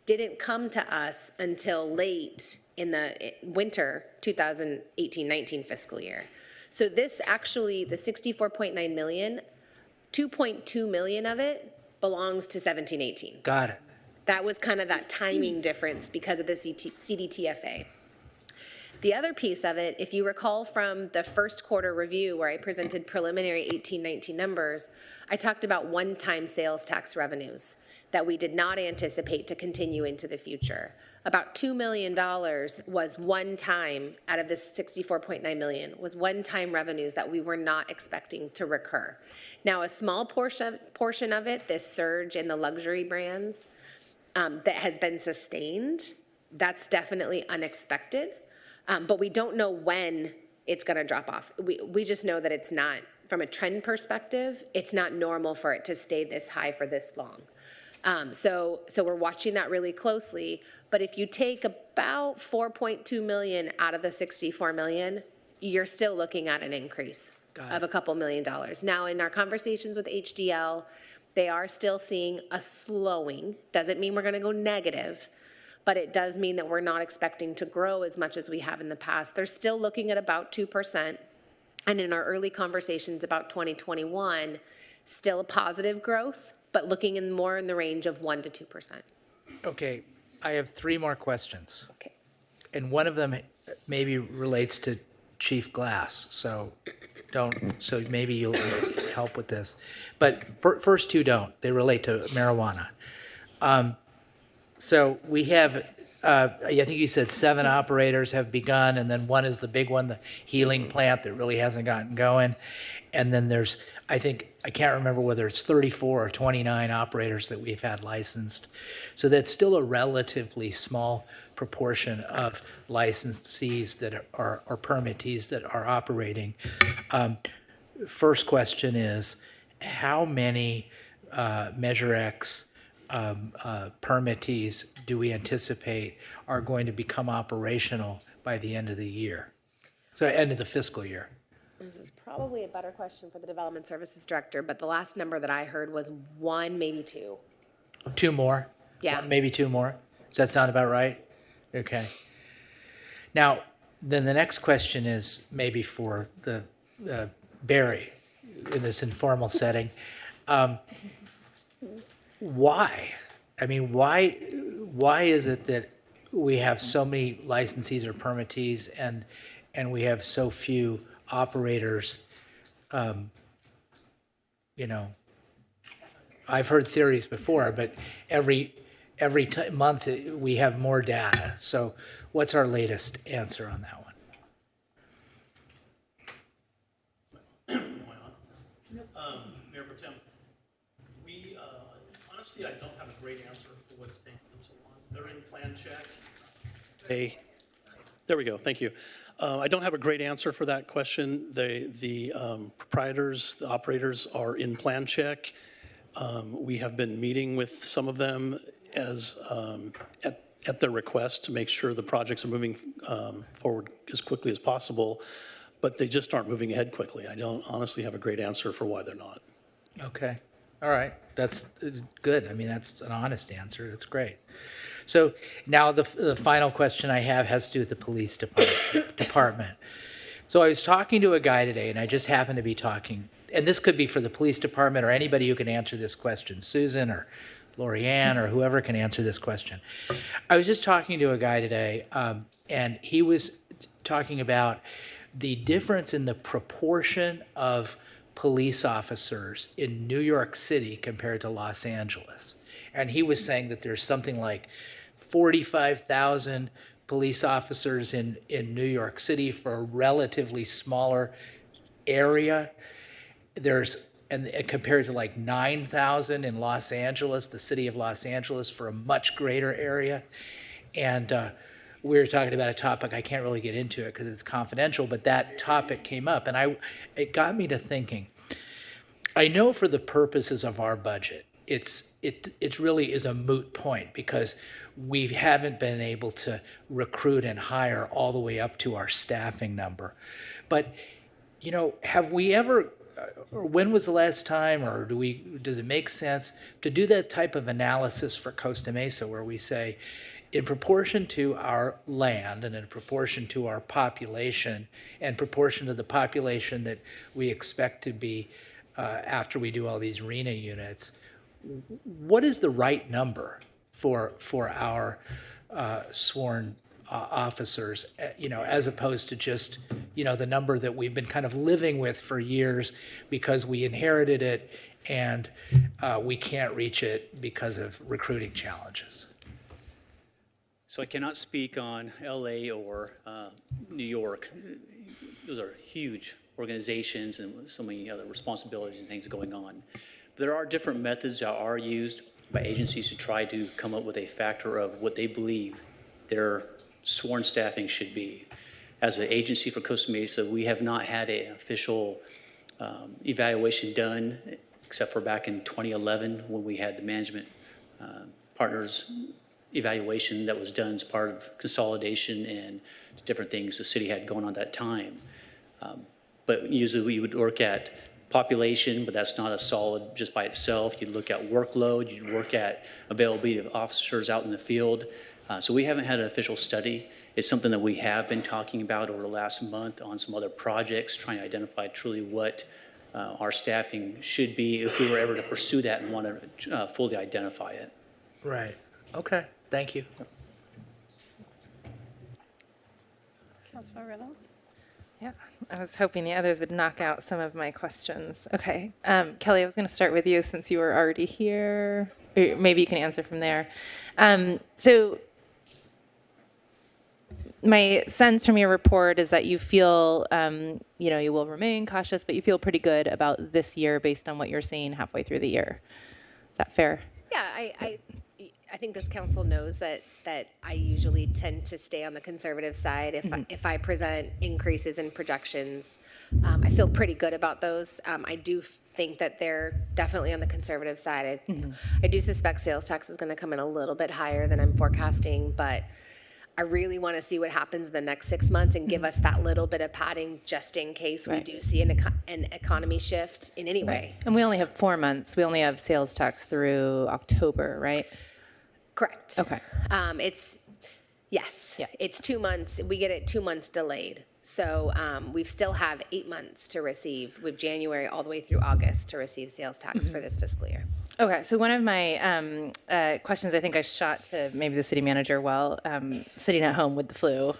didn't come to us until late in the winter 2018-19 fiscal year. So this actually, the 64.9 million, 2.2 million of it belongs to 17-18. Got it. That was kind of that timing difference because of the CDTFA. The other piece of it, if you recall from the first quarter review where I presented preliminary 18-19 numbers, I talked about one-time sales tax revenues that we did not anticipate to continue into the future. About $2 million was one time out of this 64.9 million, was one-time revenues that we were not expecting to recur. Now, a small portion of it, this surge in the luxury brands that has been sustained, that's definitely unexpected. But we don't know when it's going to drop off. We just know that it's not, from a trend perspective, it's not normal for it to stay this high for this long. So we're watching that really closely. But if you take about 4.2 million out of the 64 million, you're still looking at an increase of a couple $1 million. Now, in our conversations with HDL, they are still seeing a slowing. Doesn't mean we're going to go negative, but it does mean that we're not expecting to grow as much as we have in the past. They're still looking at about 2%. And in our early conversations about 2021, still a positive growth, but looking more in the range of 1 to 2%. Okay, I have 3 more questions. Okay. And one of them maybe relates to Chief Glass, so maybe you'll help with this. But first 2 don't. They relate to marijuana. So we have, I think you said 7 operators have begun, and then 1 is the big one, the healing plant that really hasn't gotten going. And then there's, I can't remember whether it's 34 or 29 operators that we've had licensed. So that's still a relatively small proportion of licensees that are, or permittees that are operating. First question is, how many Measure X permittees do we anticipate are going to become operational by the end of the year? So end of the fiscal year. This is probably a better question for the Development Services Director, but the last number that I heard was 1, maybe 2. 2 more? Yeah. Maybe 2 more? Does that sound about right? Okay. Now, then the next question is maybe for the Barry in this informal setting. Why? I mean, why is it that we have so many licensees or permittees and we have so few operators? You know, I've heard theories before, but every month we have more data. So what's our latest answer on that one? Mayor Pro Tem, we, honestly, I don't have a great answer for what's taking them so long. They're in plan check. There we go, thank you. I don't have a great answer for that question. The proprietors, the operators are in plan check. We have been meeting with some of them as at their request to make sure the projects are moving forward as quickly as possible, but they just aren't moving ahead quickly. I don't honestly have a great answer for why they're not. Okay, all right, that's good. I mean, that's an honest answer. That's great. So now the final question I have has to do with the police department. So I was talking to a guy today, and I just happened to be talking, and this could be for the police department or anybody who can answer this question, Susan or Lorianne or whoever can answer this question. I was just talking to a guy today, and he was talking about the difference in the proportion of police officers in New York City compared to Los Angeles. And he was saying that there's something like 45,000 police officers in New York City for a relatively smaller area. And compared to like 9,000 in Los Angeles, the city of Los Angeles, for a much greater area. And we were talking about a topic, I can't really get into it because it's confidential, but that topic came up, and it got me to thinking. I know for the purposes of our budget, it really is a moot point because we haven't been able to recruit and hire all the way up to our staffing number. But, you know, have we ever, or when was the last time, or does it make sense to do that type of analysis for Costa Mesa where we say, in proportion to our land and in proportion to our population and proportion to the population that we expect to be after we do all these RENA units, what is the right number for our sworn officers, you know, as opposed to just, you know, the number that we've been kind of living with for years because we inherited it and we can't reach it because of recruiting challenges? So I cannot speak on LA or New York. Those are huge organizations and so many other responsibilities and things going on. There are different methods that are used by agencies to try to come up with a factor of what they believe their sworn staffing should be. As an agency for Costa Mesa, we have not had an official evaluation done, except for back in 2011 when we had the management partners evaluation that was done as part of consolidation and different things the city had going on at that time. But usually we would look at population, but that's not a solid just by itself. You'd look at workload, you'd look at availability of officers out in the field. So we haven't had an official study. It's something that we have been talking about over the last month on some other projects, trying to identify truly what our staffing should be if we were ever to pursue that and want to fully identify it. Right. Okay. Thank you. Councilmember Reynolds? Yeah, I was hoping the others would knock out some of my questions. Okay, Kelly, I was going to start with you since you were already here. Or maybe you can answer from there. So my sense from your report is that you feel, you know, you will remain cautious, but you feel pretty good about this year based on what you're seeing halfway through the year. Is that fair? Yeah, I think this council knows that I usually tend to stay on the conservative side. If I present increases in projections, I feel pretty good about those. I do think that they're definitely on the conservative side. I do suspect sales tax is going to come in a little bit higher than I'm forecasting, but I really want to see what happens the next 6 months and give us that little bit of padding just in case we do see an economy shift in any way. And we only have 4 months. We only have sales tax through October, right? Correct. Okay. It's, Yes. Yeah. It's 2 months. We get it 2 months delayed. So we still have 8 months to receive, with January all the way through August to receive sales tax for this fiscal year. Okay, so one of my questions I think I shot to maybe the city manager while sitting at home with the flu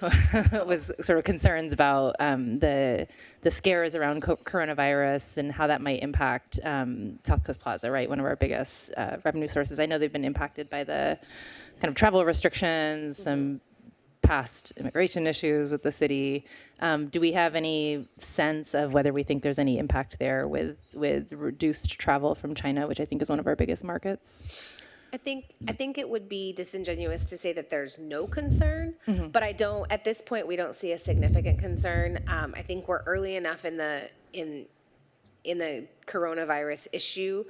was sort of concerns about the scares around coronavirus and how that might impact South Coast Plaza, right? One of our biggest revenue sources. I know they've been impacted by the kind of travel restrictions, some past immigration issues with the city. Do we have any sense of whether we think there's any impact there with reduced travel from China, which I think is one of our biggest markets? I think it would be disingenuous to say that there's no concern, but at this point, we don't see a significant concern. I think we're early enough in the coronavirus issue.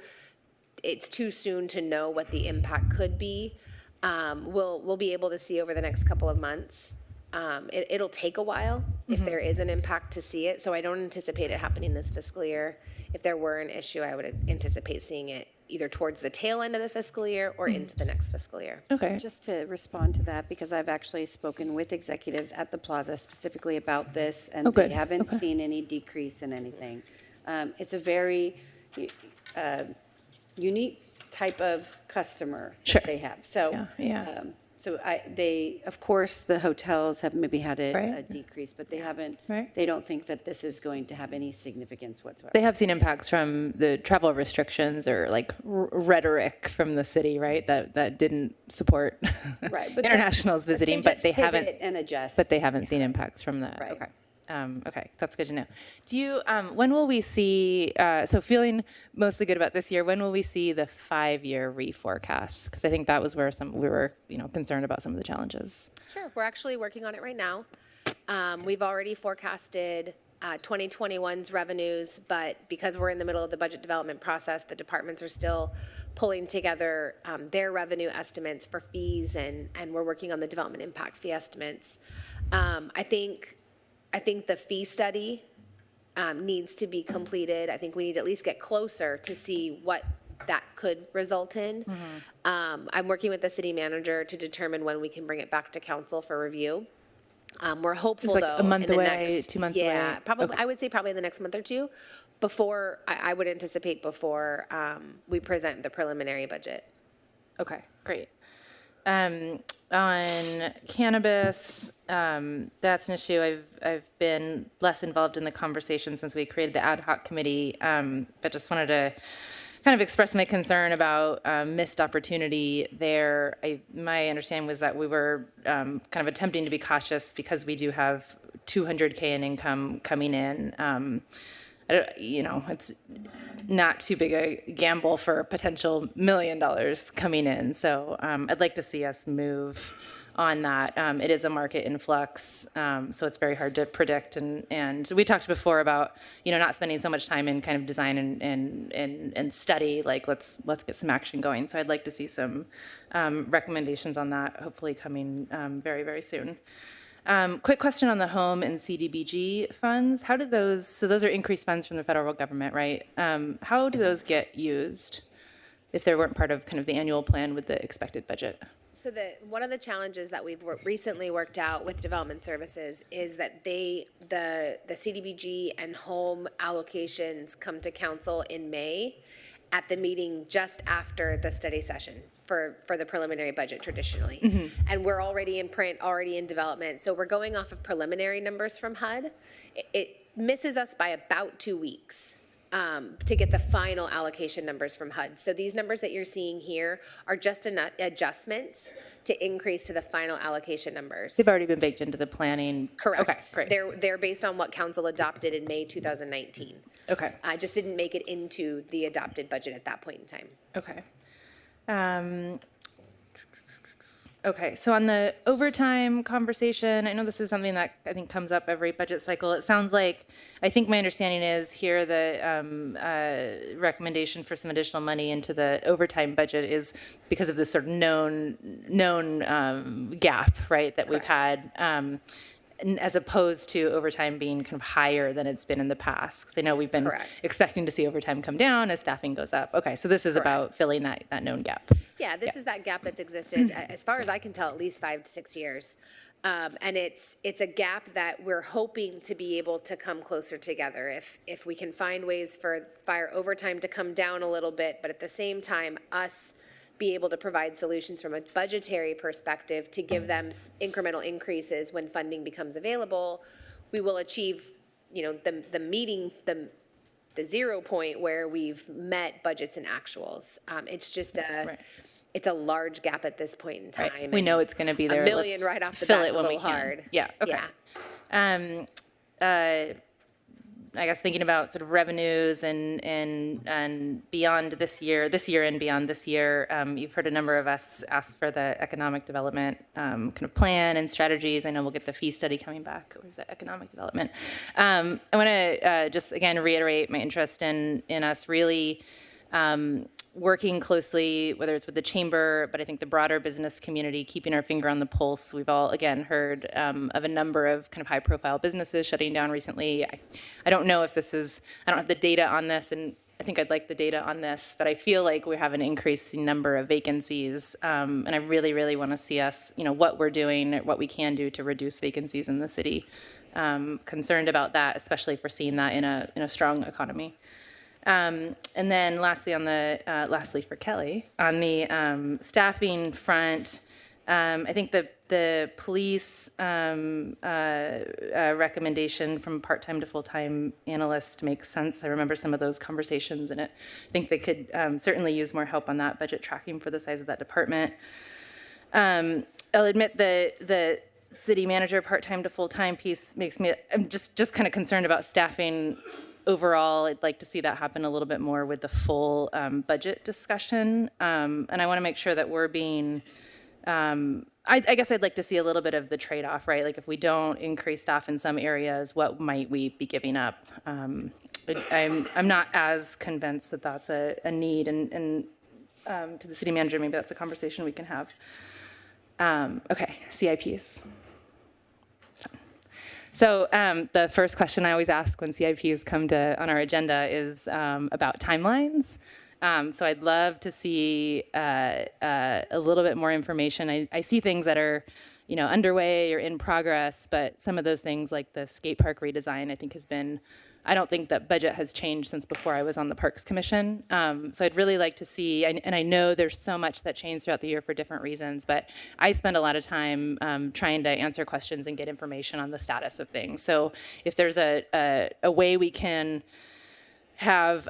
It's too soon to know what the impact could be. We'll be able to see over the next couple of months. It'll take a while if there is an impact to see it. So I don't anticipate it happening this fiscal year. If there were an issue, I would anticipate seeing it either towards the tail end of the fiscal year or into the next fiscal year. Okay. Just to respond to that, because I've actually spoken with executives at the plaza specifically about this, and they haven't seen any decrease in anything. It's a very unique type of customer that they have. So, of course, the hotels have maybe had a decrease, but they haven't. They don't think that this is going to have any significance whatsoever. They have seen impacts from the travel restrictions or like rhetoric from the city, right? That didn't support internationals visiting, but they haven't and adjust. But they haven't seen impacts from that. Right. Okay. Okay, that's good to know. Do you? When will we see? So feeling mostly good about this year. When will we see the 5-year reforecast? Because I think that was where we were, concerned about some of the challenges. Sure, we're actually working on it right now. We've already forecasted 2021's revenues, but because we're in the middle of the budget development process, the departments are still pulling together their revenue estimates for fees, and we're working on the development impact fee estimates. I think the fee study needs to be completed. I think we need to at least get closer to see what that could result in. I'm working with the city manager to determine when we can bring it back to council for review. We're hopeful, It's like though, a month in the away, next, 2 months away. Yeah, probably. I would say probably in the next month or two. Before I would anticipate before we present the preliminary budget. Okay, great. On cannabis, that's an issue. I've been less involved in the conversation since we created the ad hoc committee, but just wanted to kind of express my concern about missed opportunity there. My understanding was that we were kind of attempting to be cautious because we do have $200K in income coming in. It's not too big a gamble for a potential $1 million coming in. So I'd like to see us move on that. It is a market in flux, so it's very hard to predict. And we talked before about, not spending so much time in kind of design and study, like let's get some action going. So I'd like to see some recommendations on that, hopefully coming very, very soon. Quick question on the home and CDBG funds. How do those, so those are increased funds from the federal government, right? How do those get used if they weren't part of kind of the annual plan with the expected budget? So one of the challenges that we've recently worked out with development services is that the CDBG and home allocations come to council in May at the meeting just after the study session for the preliminary budget traditionally. And we're already in print, already in development. So we're going off of preliminary numbers from HUD. It misses us by about 2 weeks to get the final allocation numbers from HUD. So these numbers that you're seeing here are just adjustments to increase to the final allocation numbers. They've already been baked into the planning. Correct. Okay, great. They're based on what council adopted in May 2019. Okay. I just didn't make it into the adopted budget at that point in time. Okay. Okay, so on the overtime conversation, I know this is something that I think comes up every budget cycle. It sounds like, I think my understanding is here the recommendation for some additional money into the overtime budget is because of this sort of known gap, right, that we've had, as opposed to overtime being kind of higher than it's been in the past. Because I know we've been expecting to see overtime come down as staffing goes up. Okay, so this is about filling that known gap. Yeah, this is that gap that's existed, as far as I can tell, at least 5 to 6 years. And it's a gap that we're hoping to be able to come closer together. If we can find ways for fire overtime to come down a little bit, but at the same time, us be able to provide solutions from a budgetary perspective to give them incremental increases when funding becomes available, we will achieve, the 0 point where we've met budgets and actuals. It's just it's a large gap at this point in time. Right. We know it's going to be there. $1 million right off the bat is a little hard. Yeah. Okay. Yeah. I guess thinking about sort of revenues and beyond this year and beyond this year, you've heard a number of us ask for the economic development kind of plan and strategies. I know we'll get the fee study coming back. Or is that economic development? I want to just again reiterate my interest in us really working closely, whether it's with the chamber, but I think the broader business community, keeping our finger on the pulse. We've all, again, heard of a number of kind of high-profile businesses shutting down recently. I don't know if this is, I don't have the data on this, and I think I'd like the data on this, but I feel like we have an increasing number of vacancies, and I really, really want to see us, what we're doing, what we can do to reduce vacancies in the city. Concerned about that, especially if we're seeing that in a strong economy. And then lastly for Kelly, on the staffing front, I think the police recommendation from part-time to full-time analyst makes sense. I remember some of those conversations, and I think they could certainly use more help on that budget tracking for the size of that department. I'll admit the city manager part-time to full-time piece makes me, I'm just kind of concerned about staffing overall. I'd like to see that happen a little bit more with the full budget discussion. And I want to make sure that we're being, I guess I'd like to see a little bit of the trade-off, right? Like if we don't increase staff in some areas, what might we be giving up? I'm not as convinced that that's a need, and to the city manager, maybe that's a conversation we can have. Okay, CIPs. So the first question I always ask when CIPs come on our agenda is about timelines. So I'd love to see a little bit more information. I see things that are, underway or in progress, but some of those things like the skate park redesign, I think has been, I don't think that budget has changed since before I was on the Parks Commission. So I'd really like to see, and I know there's so much that changed throughout the year for different reasons, but I spend a lot of time trying to answer questions and get information on the status of things. So if there's a way we can have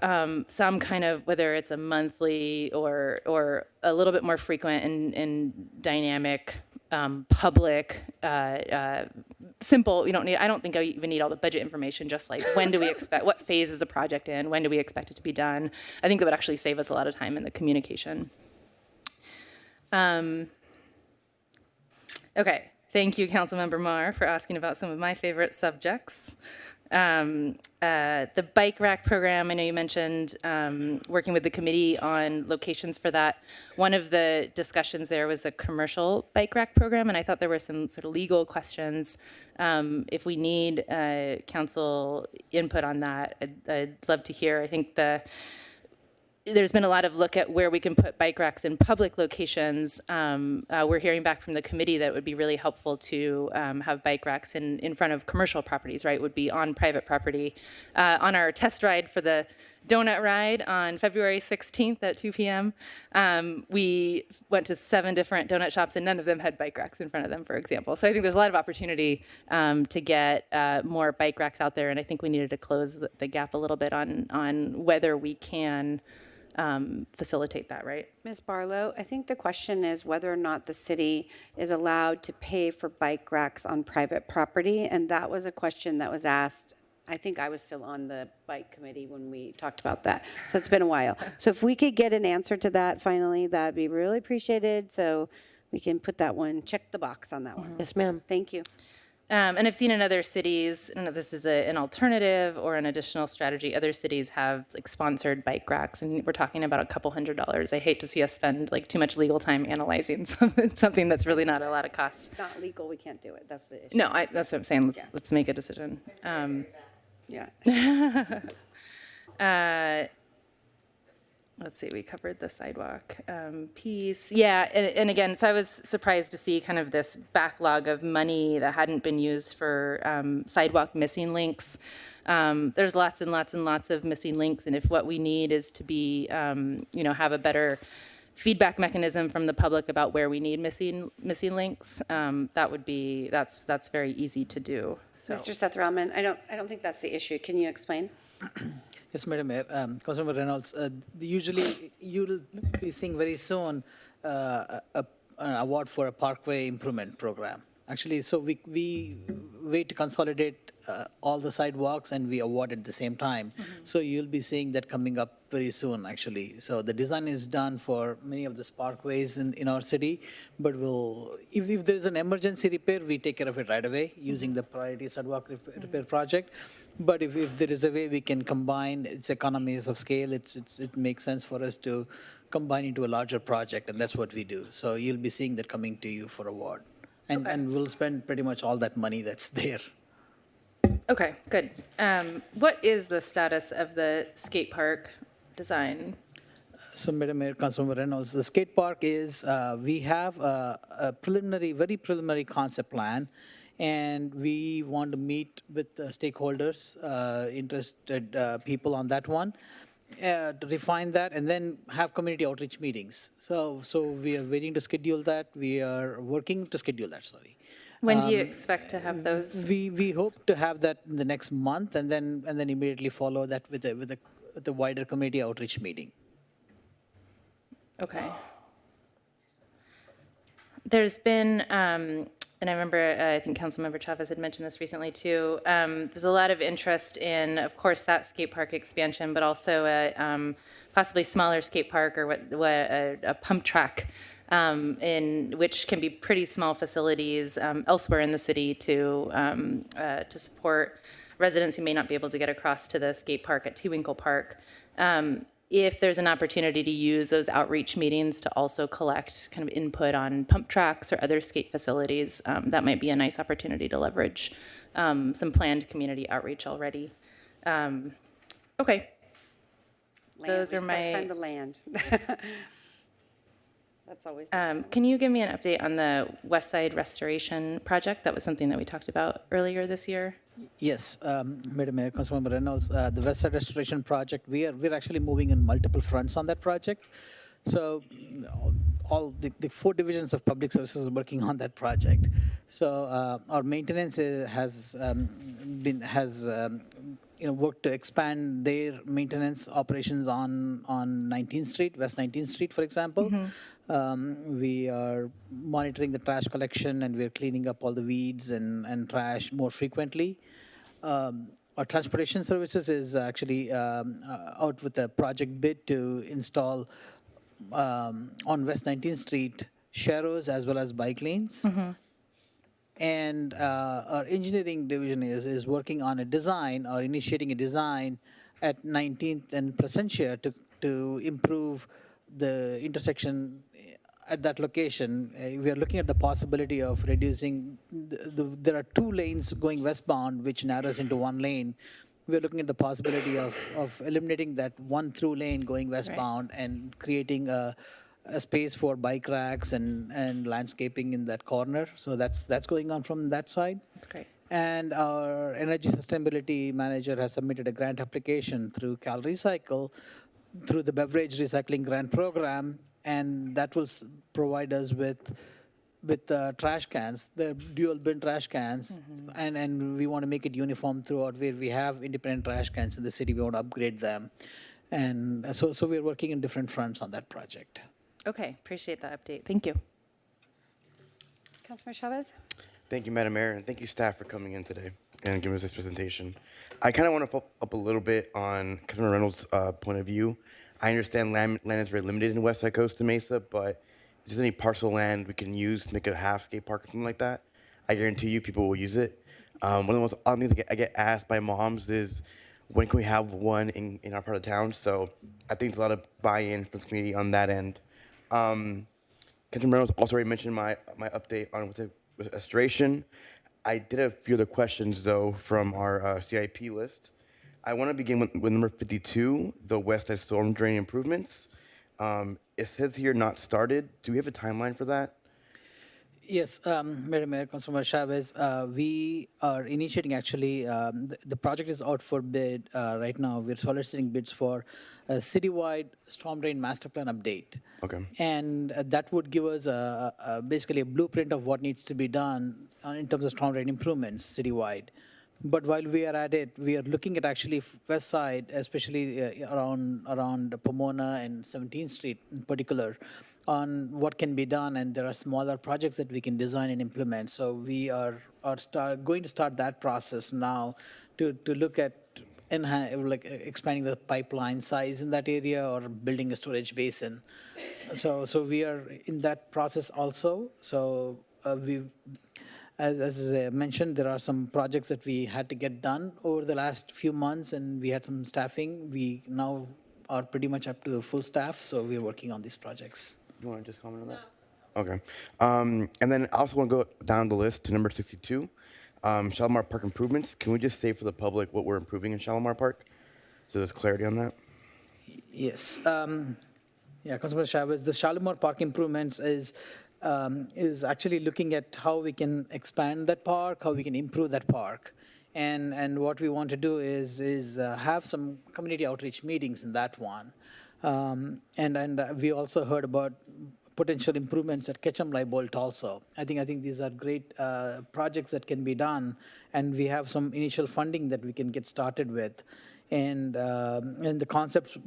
some kind of, whether it's a monthly or a little bit more frequent and dynamic, public, simple, I don't think I even need all the budget information, just like when do we expect, what phase is a project in, when do we expect it to be done? I think that would actually save us a lot of time in the communication. Okay, thank you, Councilmember Marr, for asking about some of my favorite subjects. The bike rack program, I know you mentioned working with the committee on locations for that. One of the discussions there was a commercial bike rack program, and I thought there were some sort of legal questions. If we need council input on that, I'd love to hear. I think there's been a lot of look at where we can put bike racks in public locations. We're hearing back from the committee that it would be really helpful to have bike racks in front of commercial properties, right? Would be on private property. On our test ride for the donut ride on February 16th at 2 p.m., we went to 7 different donut shops and none of them had bike racks in front of them, for example. So I think there's a lot of opportunity to get more bike racks out there, and I think we needed to close the gap a little bit on whether we can facilitate that, right? Ms. Barlow, I think the question is whether or not the city is allowed to pay for bike racks on private property, and that was a question that was asked. I think I was still on the bike committee when we talked about that, so it's been a while. So if we could get an answer to that finally, that'd be really appreciated, so we can put that one, check the box on that one. Yes, ma'am. Thank you. And I've seen in other cities, I don't know if this is an alternative or an additional strategy, other cities have like sponsored bike racks, and we're talking about $200. I hate to see us spend like too much legal time analyzing something that's really not a lot of cost. It's not legal, we can't do it, that's the issue. No, that's what I'm saying, let's make a decision. Yeah. let's see, we covered the sidewalk piece. Yeah, and again, so I was surprised to see kind of this backlog of money that hadn't been used for sidewalk missing links. There's lots and lots and lots of missing links, and if what we need is to be, have a better feedback mechanism from the public about where we need missing links, that's very easy to do. So. Mr. Seth Rahman, I don't think that's the issue. Can you explain? Yes, Madam Mayor. Councilmember Reynolds, usually you'll be seeing very soon an award for a parkway improvement program. Actually, so we wait to consolidate all the sidewalks and we award at the same time. So you'll be seeing that coming up very soon, actually. So the design is done for many of the parkways in our city, but if there's an emergency repair, we take care of it right away using the priority sidewalk repair project. But if there is a way we can combine its economies of scale, it makes sense for us to combine into a larger project, and that's what we do. So you'll be seeing that coming to you for award. And we'll spend pretty much all that money that's there. Okay, good. What is the status of the skate park design? So, Madam Mayor, Councilmember Reynolds, the skate park is, we have a very preliminary concept plan, and we want to meet with stakeholders, interested people on that one, to refine that, and then have community outreach meetings. So we are waiting to schedule that. We are working to schedule that, sorry. When do you expect to have those? We hope to have that in the next month, and then immediately follow that with a wider community outreach meeting. Okay. There's been, and I remember, I think Councilmember Chavez had mentioned this recently too. There's a lot of interest in, of course, that skate park expansion, but also a possibly smaller skate park or a pump track, in which can be pretty small facilities elsewhere in the city to support residents who may not be able to get across to the skate park at Tewinkle Park. If there's an opportunity to use those outreach meetings to also collect kind of input on pump tracks or other skate facilities, that might be a nice opportunity to leverage some planned community outreach already. Okay. Those are my. Find the land. That's always. Can you give me an update on the West Side Restoration Project? That was something that we talked about earlier this year. Yes, Madam Mayor, Councilmember Reynolds, the West Side Restoration Project, we're actually moving in multiple fronts on that project. So all the 4 divisions of public services are working on that project. So our maintenance has worked to expand their maintenance operations on 19th Street, West 19th Street, for example. We are monitoring the trash collection, and we're cleaning up all the weeds and trash more frequently. Our transportation services is actually out with a project bid to install on West 19th Street sharrows as well as bike lanes. And our engineering division is working on a design or initiating a design at 19th and Placentia to improve the intersection at that location. We are looking at the possibility of reducing, there are 2 lanes going westbound which narrows into 1 lane. We are looking at the possibility of eliminating that 1 through lane going westbound and creating a space for bike racks and landscaping in that corner. So that's going on from that side. That's great. And our energy sustainability manager has submitted a grant application through Cal Recycle, through the beverage recycling grant program, and that will provide us with trash cans, the dual bin trash cans, and we want to make it uniform throughout. Where we have independent trash cans in the city, we want to upgrade them, and so we're working in different fronts on that project. Okay, appreciate that update. Thank you. Councilmember Chavez? Thank you, Madam Mayor, and thank you, staff, for coming in today and giving us this presentation. I kind of want to follow up a little bit on Councilmember Reynolds' point of view. I understand land is very limited in West Side Costa Mesa, but if there's any parcel land we can use to make a half skate park or something like that, I guarantee you people will use it. One of the most odd things I get asked by moms is, when can we have one in our part of town? So I think there's a lot of buy-in from the community on that end. Councilmember Reynolds also already mentioned my update on restoration. I did have a few other questions, though, from our CIP list. I want to begin with number 52, the West Side Storm Drain improvements. It says here not started. Do we have a timeline for that? Yes, Madam Mayor, Councilmember Chavez, we are initiating actually, the project is out for bid right now. We're soliciting bids for a citywide storm drain master plan update. Okay. And that would give us basically a blueprint of what needs to be done in terms of storm drain improvements citywide. But while we are at it, we are looking at actually west side, especially around Pomona and 17th Street in particular, on what can be done, and there are smaller projects that we can design and implement. So we are going to start that process now to look at expanding the pipeline size in that area or building a storage basin. So we are in that process also. So as I mentioned, there are some projects that we had to get done over the last few months, and we had some staffing. We now are pretty much up to full staff, so we're working on these projects. You want to just comment on that? Okay. And then I also want to go down the list to number 62, Shalimar Park improvements. Can we just say for the public what we're improving in Shalimar Park? So there's clarity on that? Yes. Yeah, Councilman Chavez, the Shalimar Park improvements is actually looking at how we can expand that park, how we can improve that park. And what we want to do is have some community outreach meetings in that one. And we also heard about potential improvements at Ketchum-Leibold also. I think these are great projects that can be done, and we have some initial funding that we can get started with. And the concepts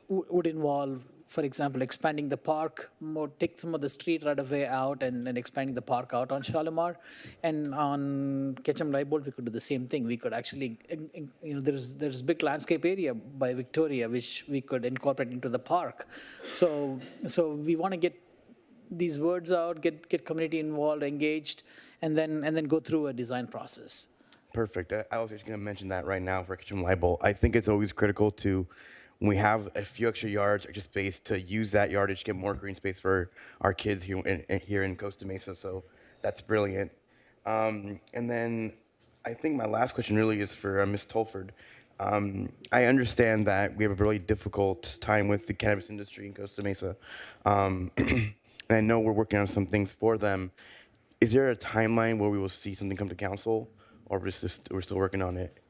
would involve, for example, expanding the park, take some of the street right away out and expanding the park out on Shalimar. And on Ketchum-Leibold, we could do the same thing. We could actually, there's big landscape area by Victoria, which we could incorporate into the park. So we want to get these words out, get community involved, engaged, and then go through a design process. Perfect. I was just going to mention that right now for Ketchum-Leibold. I think it's always critical to, when we have a few extra yards, extra space, to use that yardage to get more green space for our kids here in Costa Mesa. So that's brilliant. And then I think my last question really is for Ms. Tolford. I understand that we have a really difficult time with the cannabis industry in Costa Mesa. And I know we're working on some things for them. Is there a timeline where we will see something come to council, or we're still working on it?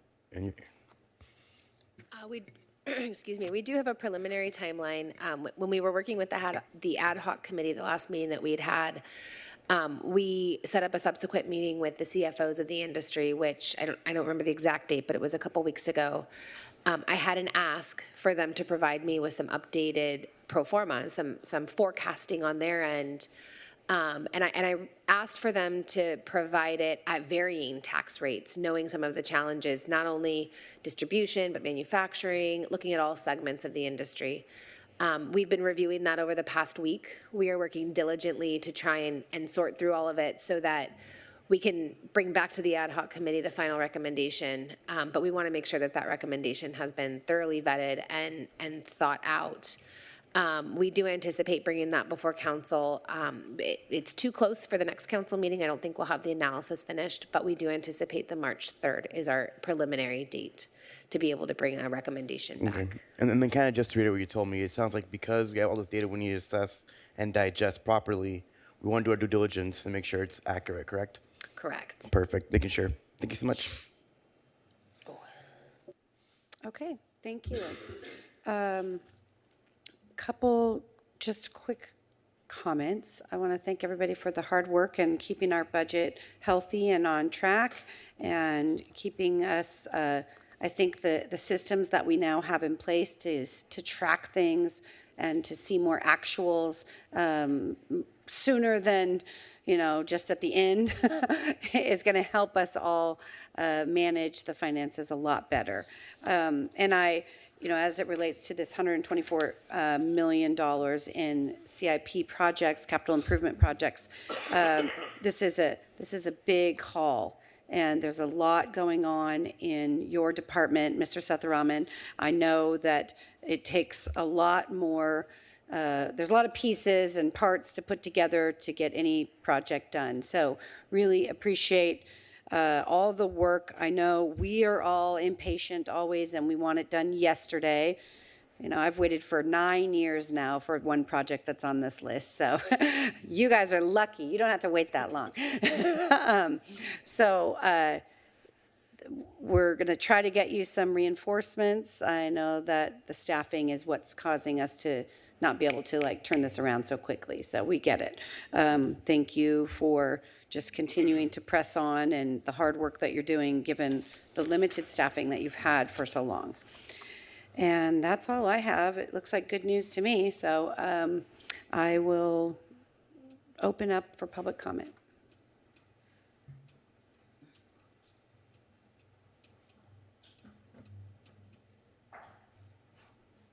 Excuse me, we do have a preliminary timeline. When we were working with the ad hoc committee, the last meeting that we'd had, we set up a subsequent meeting with the CFOs of the industry, which I don't remember the exact date, but it was a couple weeks ago. I had an ask for them to provide me with some updated pro forma, some forecasting on their end. And I asked for them to provide it at varying tax rates, knowing some of the challenges, not only distribution, but manufacturing, looking at all segments of the industry. We've been reviewing that over the past week. We are working diligently to try and sort through all of it so that we can bring back to the ad hoc committee the final recommendation. But we want to make sure that that recommendation has been thoroughly vetted and thought out. We do anticipate bringing that before council. It's too close for the next council meeting. I don't think we'll have the analysis finished, but we do anticipate the March 3rd is our preliminary date to be able to bring a recommendation back. Okay. And then kind of just to read what you told me, it sounds like because we have all this data we need to assess and digest properly, we want to do our due diligence and make sure it's accurate, correct? Correct. Perfect. Making sure. Thank you so much. Okay, thank you. Couple just quick comments. I want to thank everybody for the hard work and keeping our budget healthy and on track, and keeping us, I think the systems that we now have in place to track things and to see more actuals sooner than, just at the end is going to help us all manage the finances a lot better. And as it relates to this $124 million in CIP projects, capital improvement projects, this is a big haul, and there's a lot going on in your department, Mr. Sethuraman. I know that it takes a lot more. There's a lot of pieces and parts to put together to get any project done. So really appreciate all the work. I know we are all impatient always, and we want it done yesterday. You know, I've waited for 9 years now for one project that's on this list, so you guys are lucky. You don't have to wait that long. We're going to try to get you some reinforcements. I know that the staffing is what's causing us to not be able to turn this around so quickly, so we get it. Thank you for just continuing to press on and the hard work that you're doing given the limited staffing that you've had for so long. And that's all I have. It looks like good news to me, so I will open up for public comment.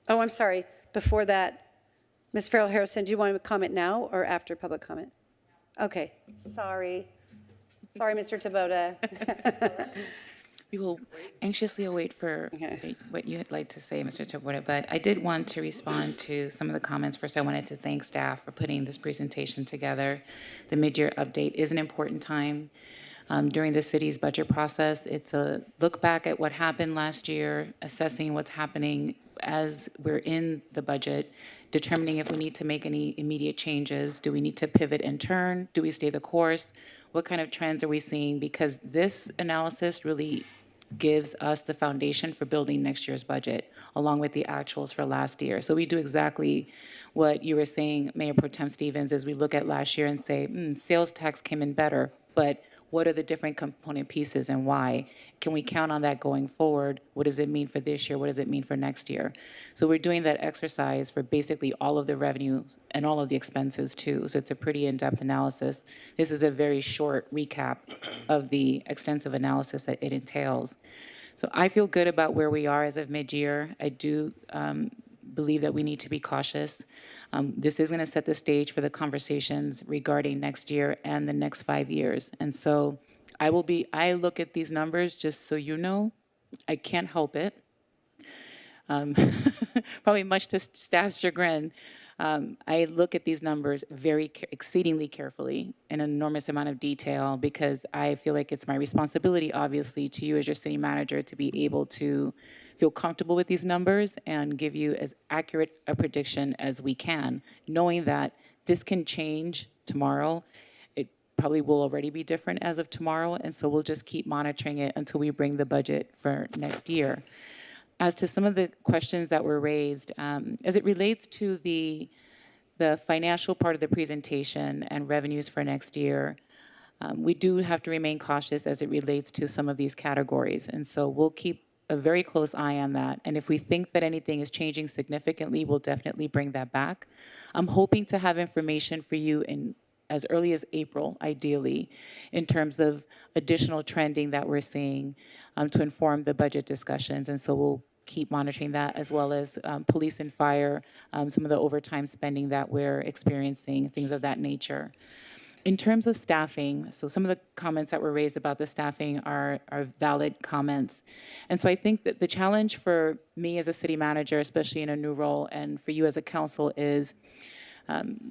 Oh, I'm sorry. Before that, Ms. Farrell Harrison, do you want to comment now or after public comment? Okay. Sorry. Sorry, Mr. Taboda. We will anxiously await for what you would like to say, Mr. Taboda, but I did want to respond to some of the comments. First, I wanted to thank staff for putting this presentation together. The mid-year update is an important time during the city's budget process. It's a look back at what happened last year, assessing what's happening as we're in the budget, determining if we need to make any immediate changes. Do we need to pivot and turn? Do we stay the course? What kind of trends are we seeing? Because this analysis really gives us the foundation for building next year's budget, along with the actuals for last year. So we do exactly what you were saying, Mayor Pro Tem Stevens, as we look at last year and say, sales tax came in better, but what are the different component pieces and why? Can we count on that going forward? What does it mean for this year? What does it mean for next year? So we're doing that exercise for basically all of the revenues and all of the expenses too. So it's a pretty in-depth analysis. This is a very short recap of the extensive analysis that it entails. So I feel good about where we are as of mid-year. I do believe that we need to be cautious. This is going to set the stage for the conversations regarding next year and the next 5 years. And so I look at these numbers, just so you know, I can't help it. Probably much to staff's chagrin. I look at these numbers exceedingly carefully in an enormous amount of detail because I feel like it's my responsibility, obviously, to you as your city manager to be able to feel comfortable with these numbers and give you as accurate a prediction as we can, knowing that this can change tomorrow. It probably will already be different as of tomorrow, and so we'll just keep monitoring it until we bring the budget for next year. As to some of the questions that were raised, as it relates to the financial part of the presentation and revenues for next year, we do have to remain cautious as it relates to some of these categories. And so we'll keep a very close eye on that. And if we think that anything is changing significantly, we'll definitely bring that back. I'm hoping to have information for you in as early as April, ideally, in terms of additional trending that we're seeing to inform the budget discussions. And so we'll keep monitoring that, as well as police and fire, some of the overtime spending that we're experiencing, things of that nature. In terms of staffing, so some of the comments that were raised about the staffing are valid comments. And so I think that the challenge for me as a city manager, especially in a new role, and for you as a council is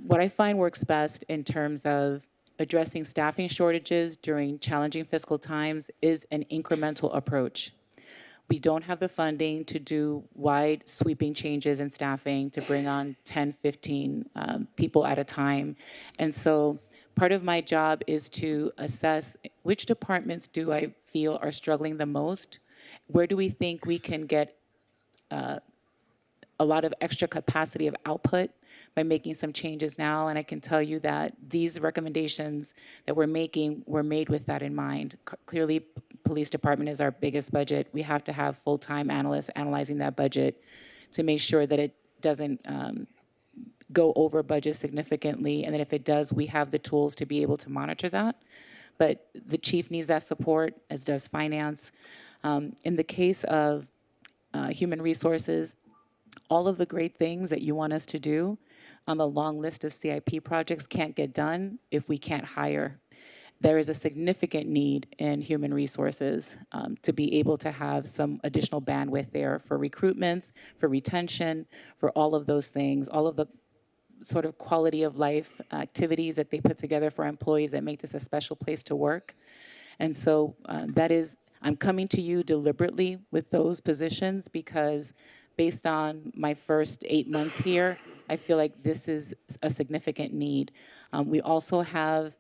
what I find works best in terms of addressing staffing shortages during challenging fiscal times is an incremental approach. We don't have the funding to do wide sweeping changes in staffing to bring on 10, 15 people at a time. And so part of my job is to assess which departments do I feel are struggling the most? Where do we think we can get a lot of extra capacity of output by making some changes now? And I can tell you that these recommendations that we're making were made with that in mind. Clearly, police department is our biggest budget. We have to have full-time analysts analyzing that budget to make sure that it doesn't go over budget significantly. And then if it does, we have the tools to be able to monitor that. But the chief needs that support, as does finance. In the case of human resources, all of the great things that you want us to do on the long list of CIP projects can't get done if we can't hire. There is a significant need in human resources to be able to have some additional bandwidth there for recruitments, for retention, for all of those things, all of the sort of quality of life activities that they put together for employees that make this a special place to work. And so I'm coming to you deliberately with those positions because based on my first 8 months here, I feel like this is a significant need. We also have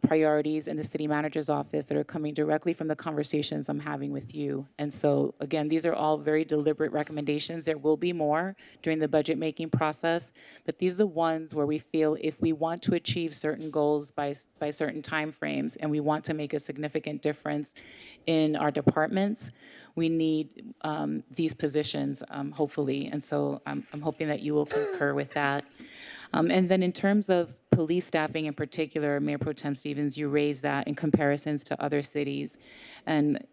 priorities in the city manager's office that are coming directly from the conversations I'm having with you. And so, again, these are all very deliberate recommendations. There will be more during the budget making process, but these are the ones where we feel if we want to achieve certain goals by certain timeframes and we want to make a significant difference in our departments, we need these positions, hopefully. And so I'm hoping that you will concur with that. And then in terms of police staffing in particular, Mayor Pro Tem Stevens, you raised that in comparisons to other cities. And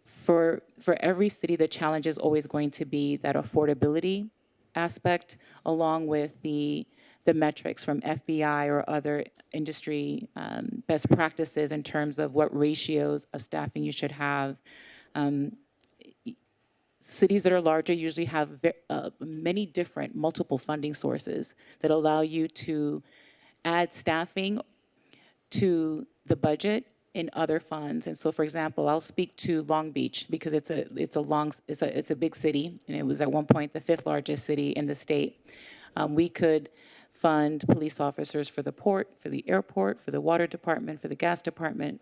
for every city, the challenge is always going to be that affordability aspect, along with the metrics from FBI or other industry best practices in terms of what ratios of staffing you should have. Cities that are larger usually have many different multiple funding sources that allow you to add staffing to the budget in other funds. And so, for example, I'll speak to Long Beach because it's a big city, and it was at one point the 5th largest city in the state. We could fund police officers for the port, for the airport, for the water department, for the gas department,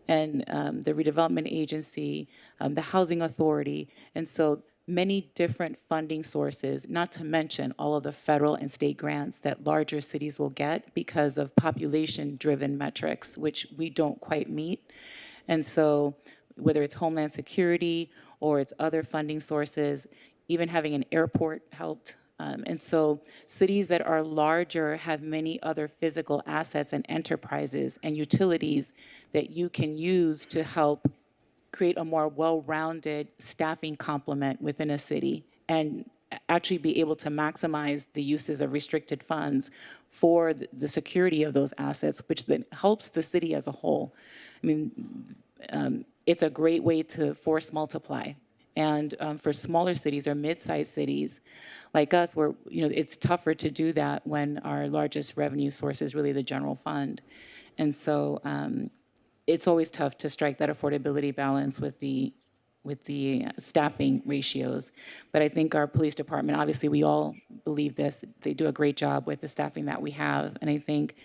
and the redevelopment agency, the housing authority. And so many different funding sources, not to mention all of the federal and state grants that larger cities will get because of population-driven metrics, which we don't quite meet. And so whether it's Homeland Security or it's other funding sources, even having an airport helped. And so cities that are larger have many other physical assets and enterprises and utilities that you can use to help create a more well-rounded staffing complement within a city and actually be able to maximize the uses of restricted funds for the security of those assets, which then helps the city as a whole. I mean, it's a great way to force multiply. And for smaller cities or mid-sized cities like us, where it's tougher to do that when our largest revenue source is really the general fund. And so it's always tough to strike that affordability balance with the staffing ratios. But I think our police department, obviously we all believe this, they do a great job with the staffing that we have. And I think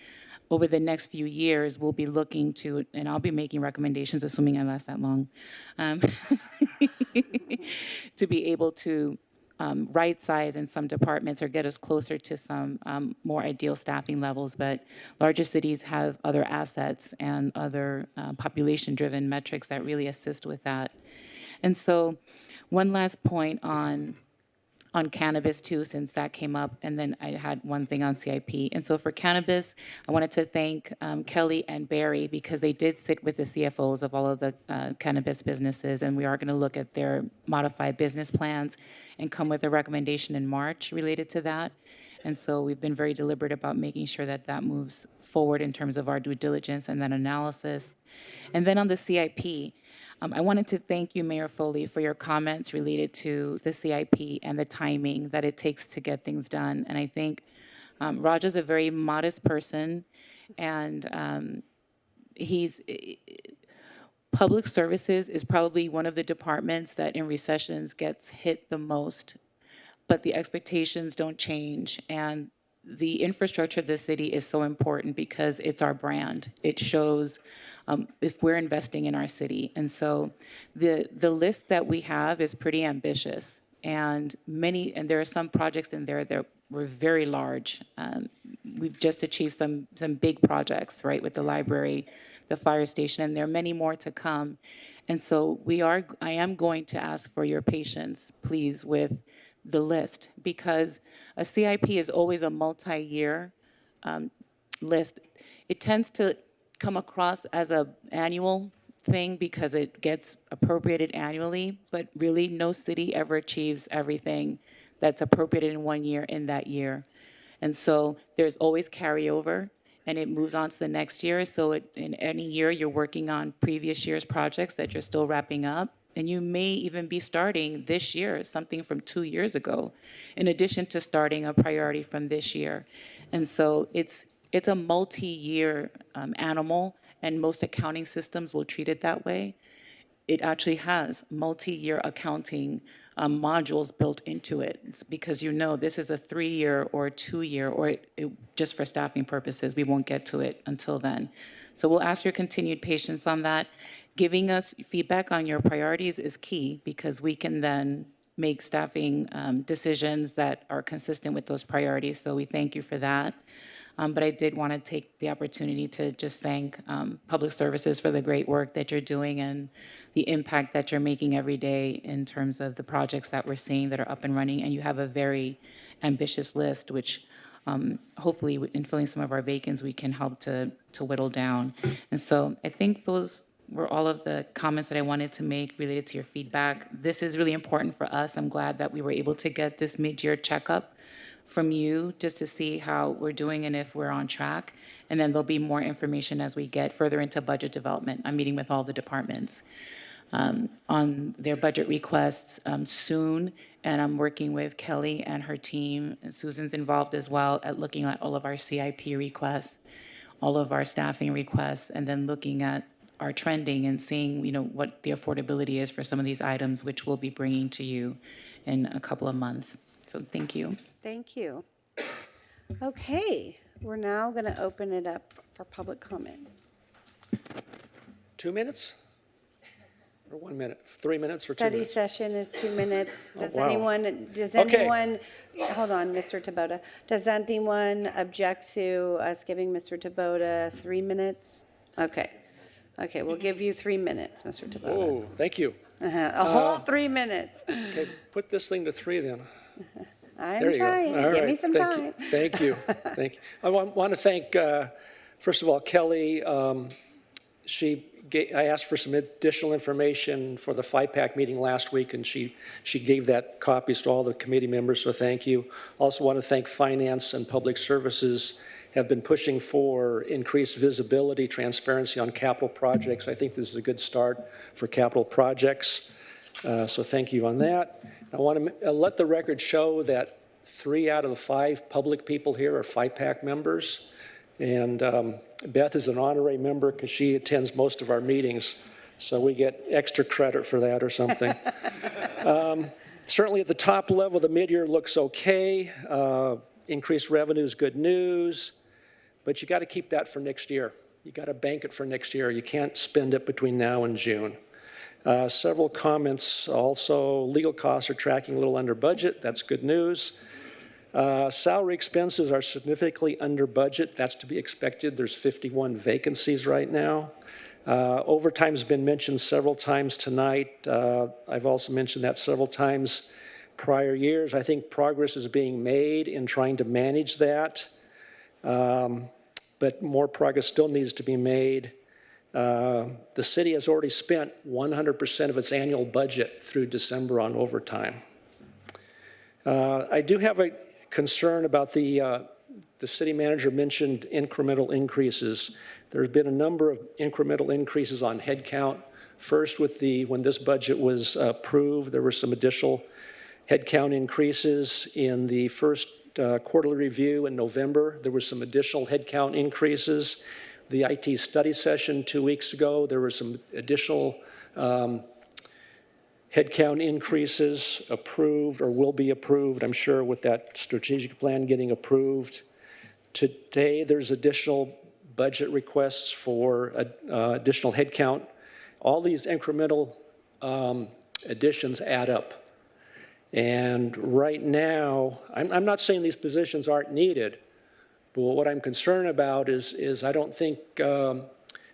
over the next few years, we'll be looking to, and I'll be making recommendations, assuming I last that long, to be able to right size in some departments or get us closer to some more ideal staffing levels. But larger cities have other assets and other population-driven metrics that really assist with that. And so one last point on cannabis too, since that came up, and then I had one thing on CIP. And so for cannabis, I wanted to thank Kelly and Barry because they did sit with the CFOs of all of the cannabis businesses, and we are going to look at their modified business plans and come with a recommendation in March related to that. And so we've been very deliberate about making sure that that moves forward in terms of our due diligence and then analysis. And then on the CIP, I wanted to thank you, Mayor Foley, for your comments related to the CIP and the timing that it takes to get things done. And I think Raja's a very modest person, and public services is probably one of the departments that in recessions gets hit the most, but the expectations don't change. And the infrastructure of the city is so important because it's our brand. It shows if we're investing in our city. And so the list that we have is pretty ambitious. And there are some projects in there that were very large. We've just achieved some big projects, right, with the library, the fire station, and there are many more to come. And so I am going to ask for your patience, please, with the list, because a CIP is always a multi-year list. It tends to come across as an annual thing because it gets appropriated annually, but really no city ever achieves everything that's appropriated in one year in that year. And so there's always carryover, and it moves on to the next year. So in any year, you're working on previous year's projects that you're still wrapping up. And you may even be starting this year, something from 2 years ago, in addition to starting a priority from this year. And so it's a multi-year animal, and most accounting systems will treat it that way. It actually has multi-year accounting modules built into it. It's because this is a 3-year or a 2-year, or just for staffing purposes, we won't get to it until then. So we'll ask your continued patience on that. Giving us feedback on your priorities is key because we can then make staffing decisions that are consistent with those priorities. So we thank you for that. But I did want to take the opportunity to just thank Public Services for the great work that you're doing and the impact that you're making every day in terms of the projects that we're seeing that are up and running. And you have a very ambitious list, which hopefully in filling some of our vacancies, we can help to whittle down. And so I think those were all of the comments that I wanted to make related to your feedback. This is really important for us. I'm glad that we were able to get this mid-year checkup from you just to see how we're doing and if we're on track. And then there'll be more information as we get further into budget development. I'm meeting with all the departments on their budget requests soon. And I'm working with Kelly and her team, and Susan's involved as well, at looking at all of our CIP requests, all of our staffing requests, and then looking at our trending and seeing, what the affordability is for some of these items, which we'll be bringing to you in a couple of months. So thank you. Thank you. Okay, we're now going to open it up for public comment. 2 minutes? Or 1 minute? 3 minutes or 2 Study minutes? session is 2 minutes. Does wow. anyone, hold on, Mr. Tabota. Does anyone object to us giving Mr. Tabota 3 minutes? Okay, we'll give you 3 minutes, Mr. Tabota. Oh, thank you. A whole 3 minutes. Okay, put this thing to 3 then. I'm There you trying. go. All Give right. me some Thank time. you. Thank you. Thank you. I want to thank, first of all, Kelly. I asked for some additional information for the FIPAC meeting last week, and she gave that copies to all the committee members, so thank you. Also want to thank Finance and Public Services have been pushing for increased visibility, transparency on capital projects. I think this is a good start for capital projects, so thank you on that. I want to let the record show that 3 out of the 5 public people here are FIPAC members. And Beth is an honorary member because she attends most of our meetings. So we get extra credit for that or something. Certainly at the top level, the mid-year looks okay. Increased revenue is good news. But you got to keep that for next year. You got to bank it for next year. You can't spend it between now and June. Several comments also. Legal costs are tracking a little under budget. That's good news. Salary expenses are significantly under budget. That's to be expected. There's 51 vacancies right now. Overtime's been mentioned several times tonight. I've also mentioned that several times prior years. I think progress is being made in trying to manage that, but more progress still needs to be made. The city has already spent 100% of its annual budget through December on overtime. I do have a concern about the city manager mentioned incremental increases. There's been a number of incremental increases on headcount. First, when this budget was approved, there were some additional headcount increases. In the first quarterly review in November, there were some additional headcount increases. The IT study session 2 weeks ago, there were some additional headcount increases approved or will be approved, I'm sure, with that strategic plan getting approved. Today, there's additional budget requests for additional headcount. All these incremental additions add up. And right now, I'm not saying these positions aren't needed, but what I'm concerned about is I don't think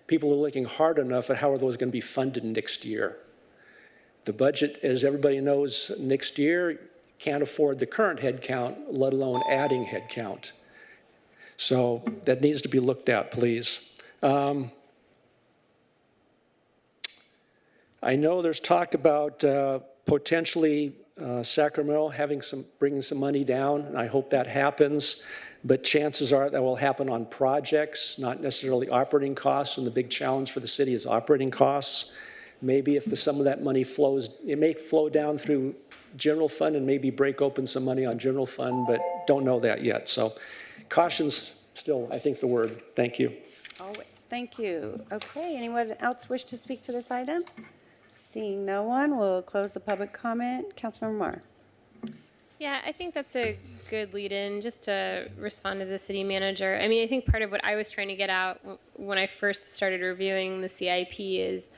people are looking hard enough at how are those going to be funded next year. The budget, as everybody knows, next year can't afford the current headcount, let alone adding headcount. So that needs to be looked at, please. I know there's talk about potentially Sacramento bringing some money down, and I hope that happens. But chances are that will happen on projects, not necessarily operating costs, and the big challenge for the city is operating costs. Maybe if some of that money flows, it may flow down through general fund and maybe break open some money on general fund, but don't know that yet. So caution's still, I think, the word. Thank you. Always. Thank you. Okay, anyone else wish to speak to this item? Seeing no one, we'll close the public comment. Councilmember Marr. Yeah, I think that's a good lead-in, just to respond to the city manager. I mean, I think part of what I was trying to get out when I first started reviewing the CIP is,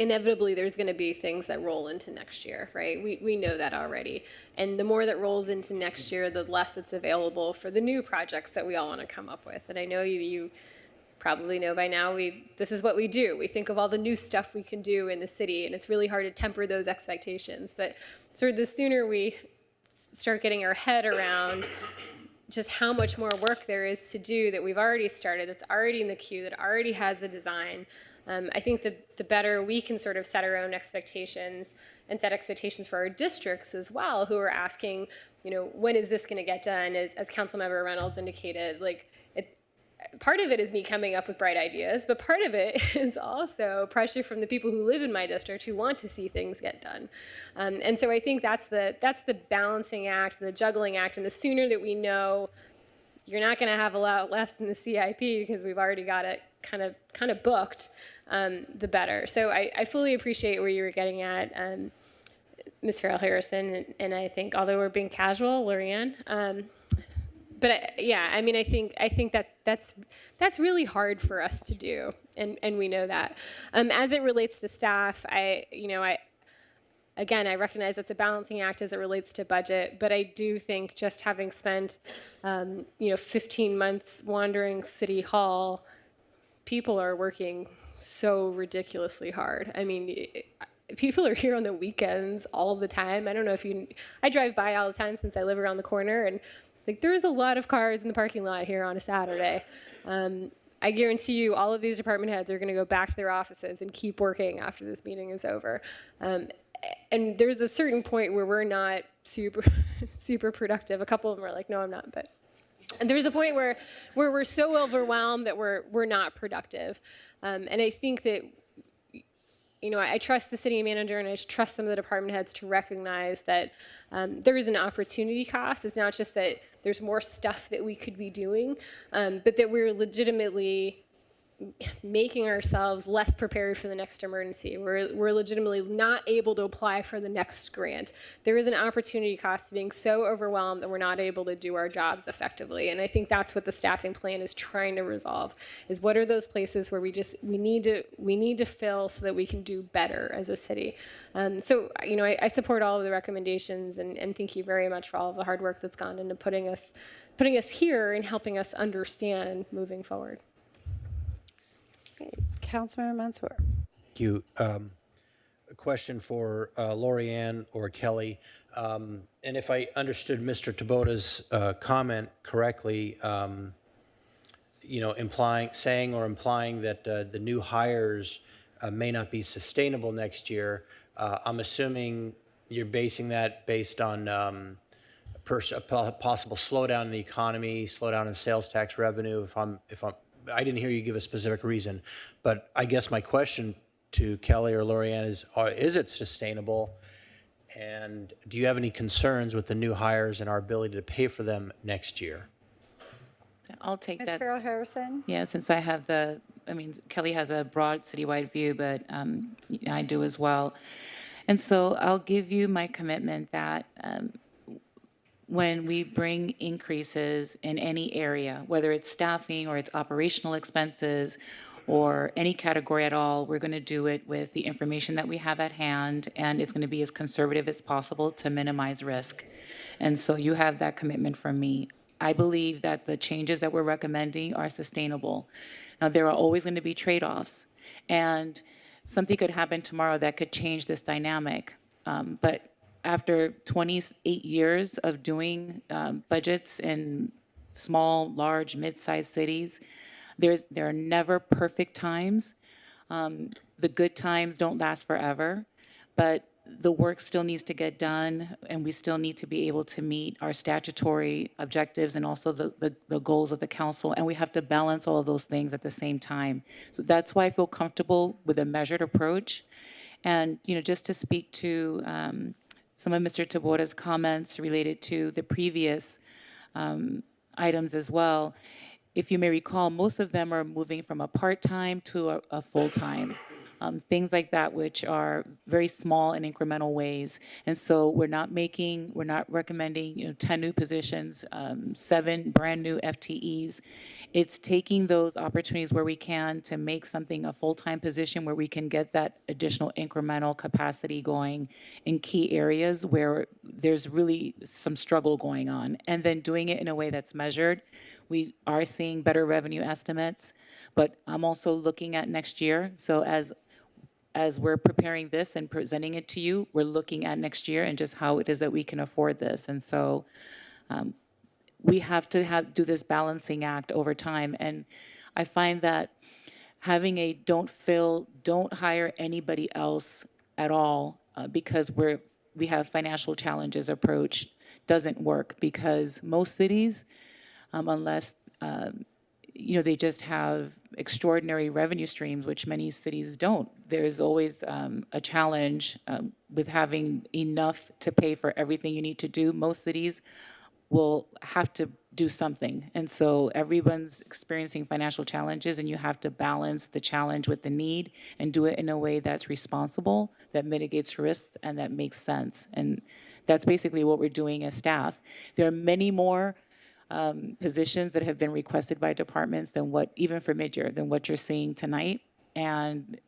inevitably there's going to be things that roll into next year, right? We know that already. And the more that rolls into next year, the less it's available for the new projects that we all want to come up with. And I know you probably know by now, this is what we do. We think of all the new stuff we can do in the city, and it's really hard to temper those expectations. But sort of the sooner we start getting our head around just how much more work there is to do that we've already started, that's already in the queue, that already has a design, I think that the better we can sort of set our own expectations and set expectations for our districts as well, who are asking, when is this going to get done? As Councilmember Reynolds indicated, part of it is me coming up with bright ideas, but part of it is also pressure from the people who live in my district who want to see things get done. And so I think that's the balancing act, the juggling act, and the sooner that we know you're not going to have a lot left in the CIP because we've already got it kind of booked, the better. So I fully appreciate where you were getting at, Ms. Farrell Harrison, and I think, although we're being casual, Lorianne, but I think that's really hard for us to do, and we know that. As it relates to staff, I recognize that's a balancing act as it relates to budget, but I do think just having spent 15 months wandering City Hall, people are working so ridiculously hard. I mean, people are here on the weekends all the time. I don't know if I drive by all the time since I live around the corner, and there's a lot of cars in the parking lot here on a Saturday. I guarantee you all of these department heads are going to go back to their offices and keep working after this meeting is over. And there's a certain point where we're not super productive. A couple of them are like, no, I'm not. But there's a point where we're so overwhelmed that we're not productive. And I think that I trust the city manager and I trust some of the department heads to recognize that there is an opportunity cost. It's not just that there's more stuff that we could be doing, but that we're legitimately making ourselves less prepared for the next emergency. We're legitimately not able to apply for the next grant. There is an opportunity cost to being so overwhelmed that we're not able to do our jobs effectively. And I think that's what the staffing plan is trying to resolve, is what are those places where we need to fill so that we can do better as a city. So I support all of the recommendations and thank you very much for all of the hard work that's gone into putting us here and helping us understand moving forward. Councilmember Mansour. Thank you. A question for Lorianne or Kelly. And if I understood Mr. Tabota's comment correctly, saying or implying that the new hires may not be sustainable next year, I'm assuming you're basing that based on a possible slowdown in the economy, slowdown in sales tax revenue. I didn't hear you give a specific reason, but I guess my question to Kelly or Lorianne is it sustainable? And do you have any concerns with the new hires and our ability to pay for them next year? I'll take that. Ms. Farrell Harrison. Yeah, since I have Kelly has a broad citywide view, but I do as well. And so I'll give you my commitment that when we bring increases in any area, whether it's staffing or it's operational expenses or any category at all, we're going to do it with the information that we have at hand, and it's going to be as conservative as possible to minimize risk. And so you have that commitment from me. I believe that the changes that we're recommending are sustainable. Now, there are always going to be trade-offs, and something could happen tomorrow that could change this dynamic. But after 28 years of doing budgets in small, large, mid-sized cities, there are never perfect times. The good times don't last forever, but the work still needs to get done, and we still need to be able to meet our statutory objectives and also the goals of the council, and we have to balance all of those things at the same time. So that's why I feel comfortable with a measured approach. And just to speak to some of Mr. Tabota's comments related to the previous items as well, if you may recall, most of them are moving from a part-time to a full-time. Things like that, which are very small and incremental ways. And so we're not recommending 10 new positions, 7 brand new FTEs. It's taking those opportunities where we can to make something a full-time position where we can get that additional incremental capacity going in key areas where there's really some struggle going on, and then doing it in a way that's measured. We are seeing better revenue estimates, but I'm also looking at next year. So as we're preparing this and presenting it to you, we're looking at next year and just how it is that we can afford this. And so we have to do this balancing act over time. And I find that having a don't hire anybody else at all because we have financial challenges approach doesn't work, because most cities, unless they just have extraordinary revenue streams, which many cities don't. There's always a challenge with having enough to pay for everything you need to do. Most cities will have to do something. And so everyone's experiencing financial challenges, and you have to balance the challenge with the need and do it in a way that's responsible, that mitigates risks, and that makes sense. And that's basically what we're doing as staff. There are many more positions that have been requested by departments than even for mid-year, than what you're seeing tonight. And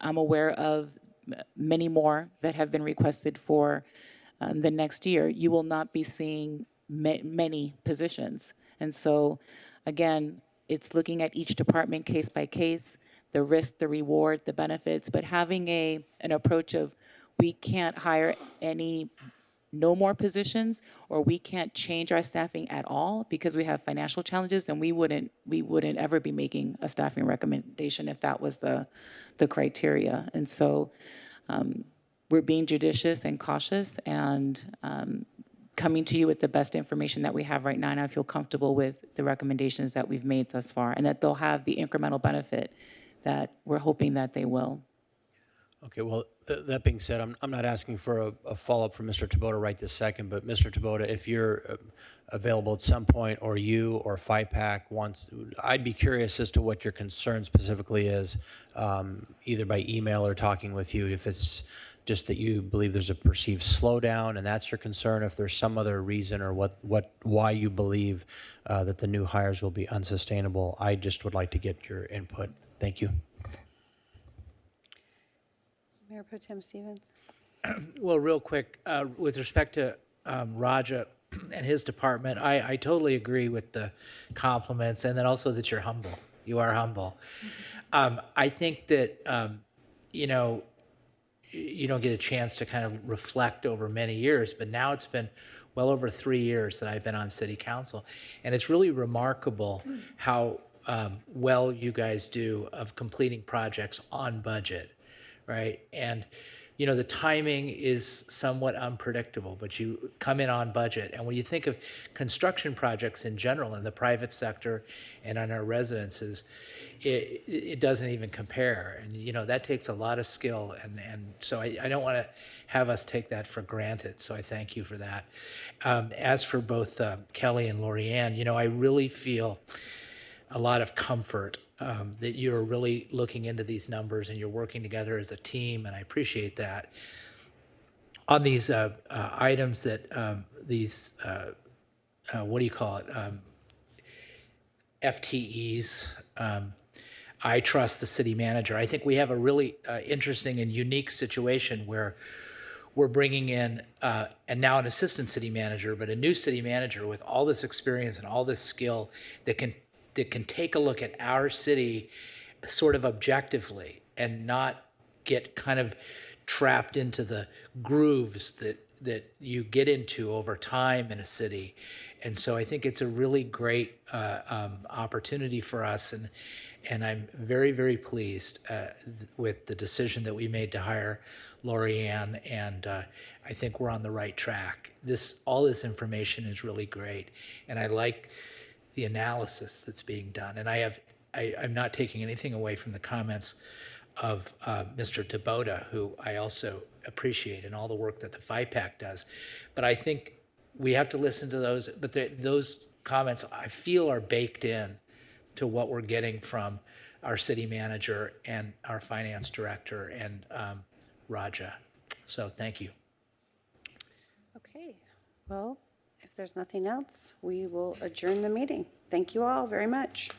I'm aware of many more that have been requested for the next year. You will not be seeing many positions. And so, again, it's looking at each department case by case, the risk, the reward, the benefits, but having an approach of we can't hire no more positions, or we can't change our staffing at all because we have financial challenges, then we wouldn't ever be making a staffing recommendation if that was the criteria. And so we're being judicious and cautious and coming to you with the best information that we have right now, and I feel comfortable with the recommendations that we've made thus far, and that they'll have the incremental benefit that we're hoping that they will. Okay, well, that being said, I'm not asking for a follow-up from Mr. Tabota right this second, but Mr. Tabota, if you're available at some point, or you or FIPAC wants, I'd be curious as to what your concern specifically is, either by email or talking with you, if it's just that you believe there's a perceived slowdown and that's your concern, if there's some other reason or why you believe that the new hires will be unsustainable. I just would like to get your input. Thank you. Mayor Pro Tem Stevens. Well, real quick, with respect to Raja and his department, I totally agree with the compliments, and then also that you're humble. You are humble. I think that, you don't get a chance to kind of reflect over many years, but now it's been well over 3 years that I've been on city council, and it's really remarkable how well you guys do of completing projects on budget. Right. And, the timing is somewhat unpredictable, but you come in on budget. And when you think of construction projects in general in the private sector and on our residences, it doesn't even compare. And, that takes a lot of skill. And so I don't want to have us take that for granted. So I thank you for that. As for both Kelly and Lorianne, I really feel a lot of comfort that you're really looking into these numbers and you're working together as a team, and I appreciate that. On these items that what do you call it? FTEs. I trust the city manager. I think we have a really interesting and unique situation where we're bringing in, and now an assistant city manager, but a new city manager with all this experience and all this skill that can take a look at our city sort of objectively and not get kind of trapped into the grooves that you get into over time in a city. And so I think it's a really great opportunity for us, and I'm very, very pleased with the decision that we made to hire Lorianne, and I think we're on the right track. All this information is really great, and I like the analysis that's being done. And I'm not taking anything away from the comments of Mr. Tabota, who I also appreciate, and all the work that the FIPAC does. But I think we have to listen to those, but those comments I feel are baked in to what we're getting from our city manager and our finance director and Raja. So thank you. Okay, well, if there's nothing else, we will adjourn the meeting. Thank you all very much.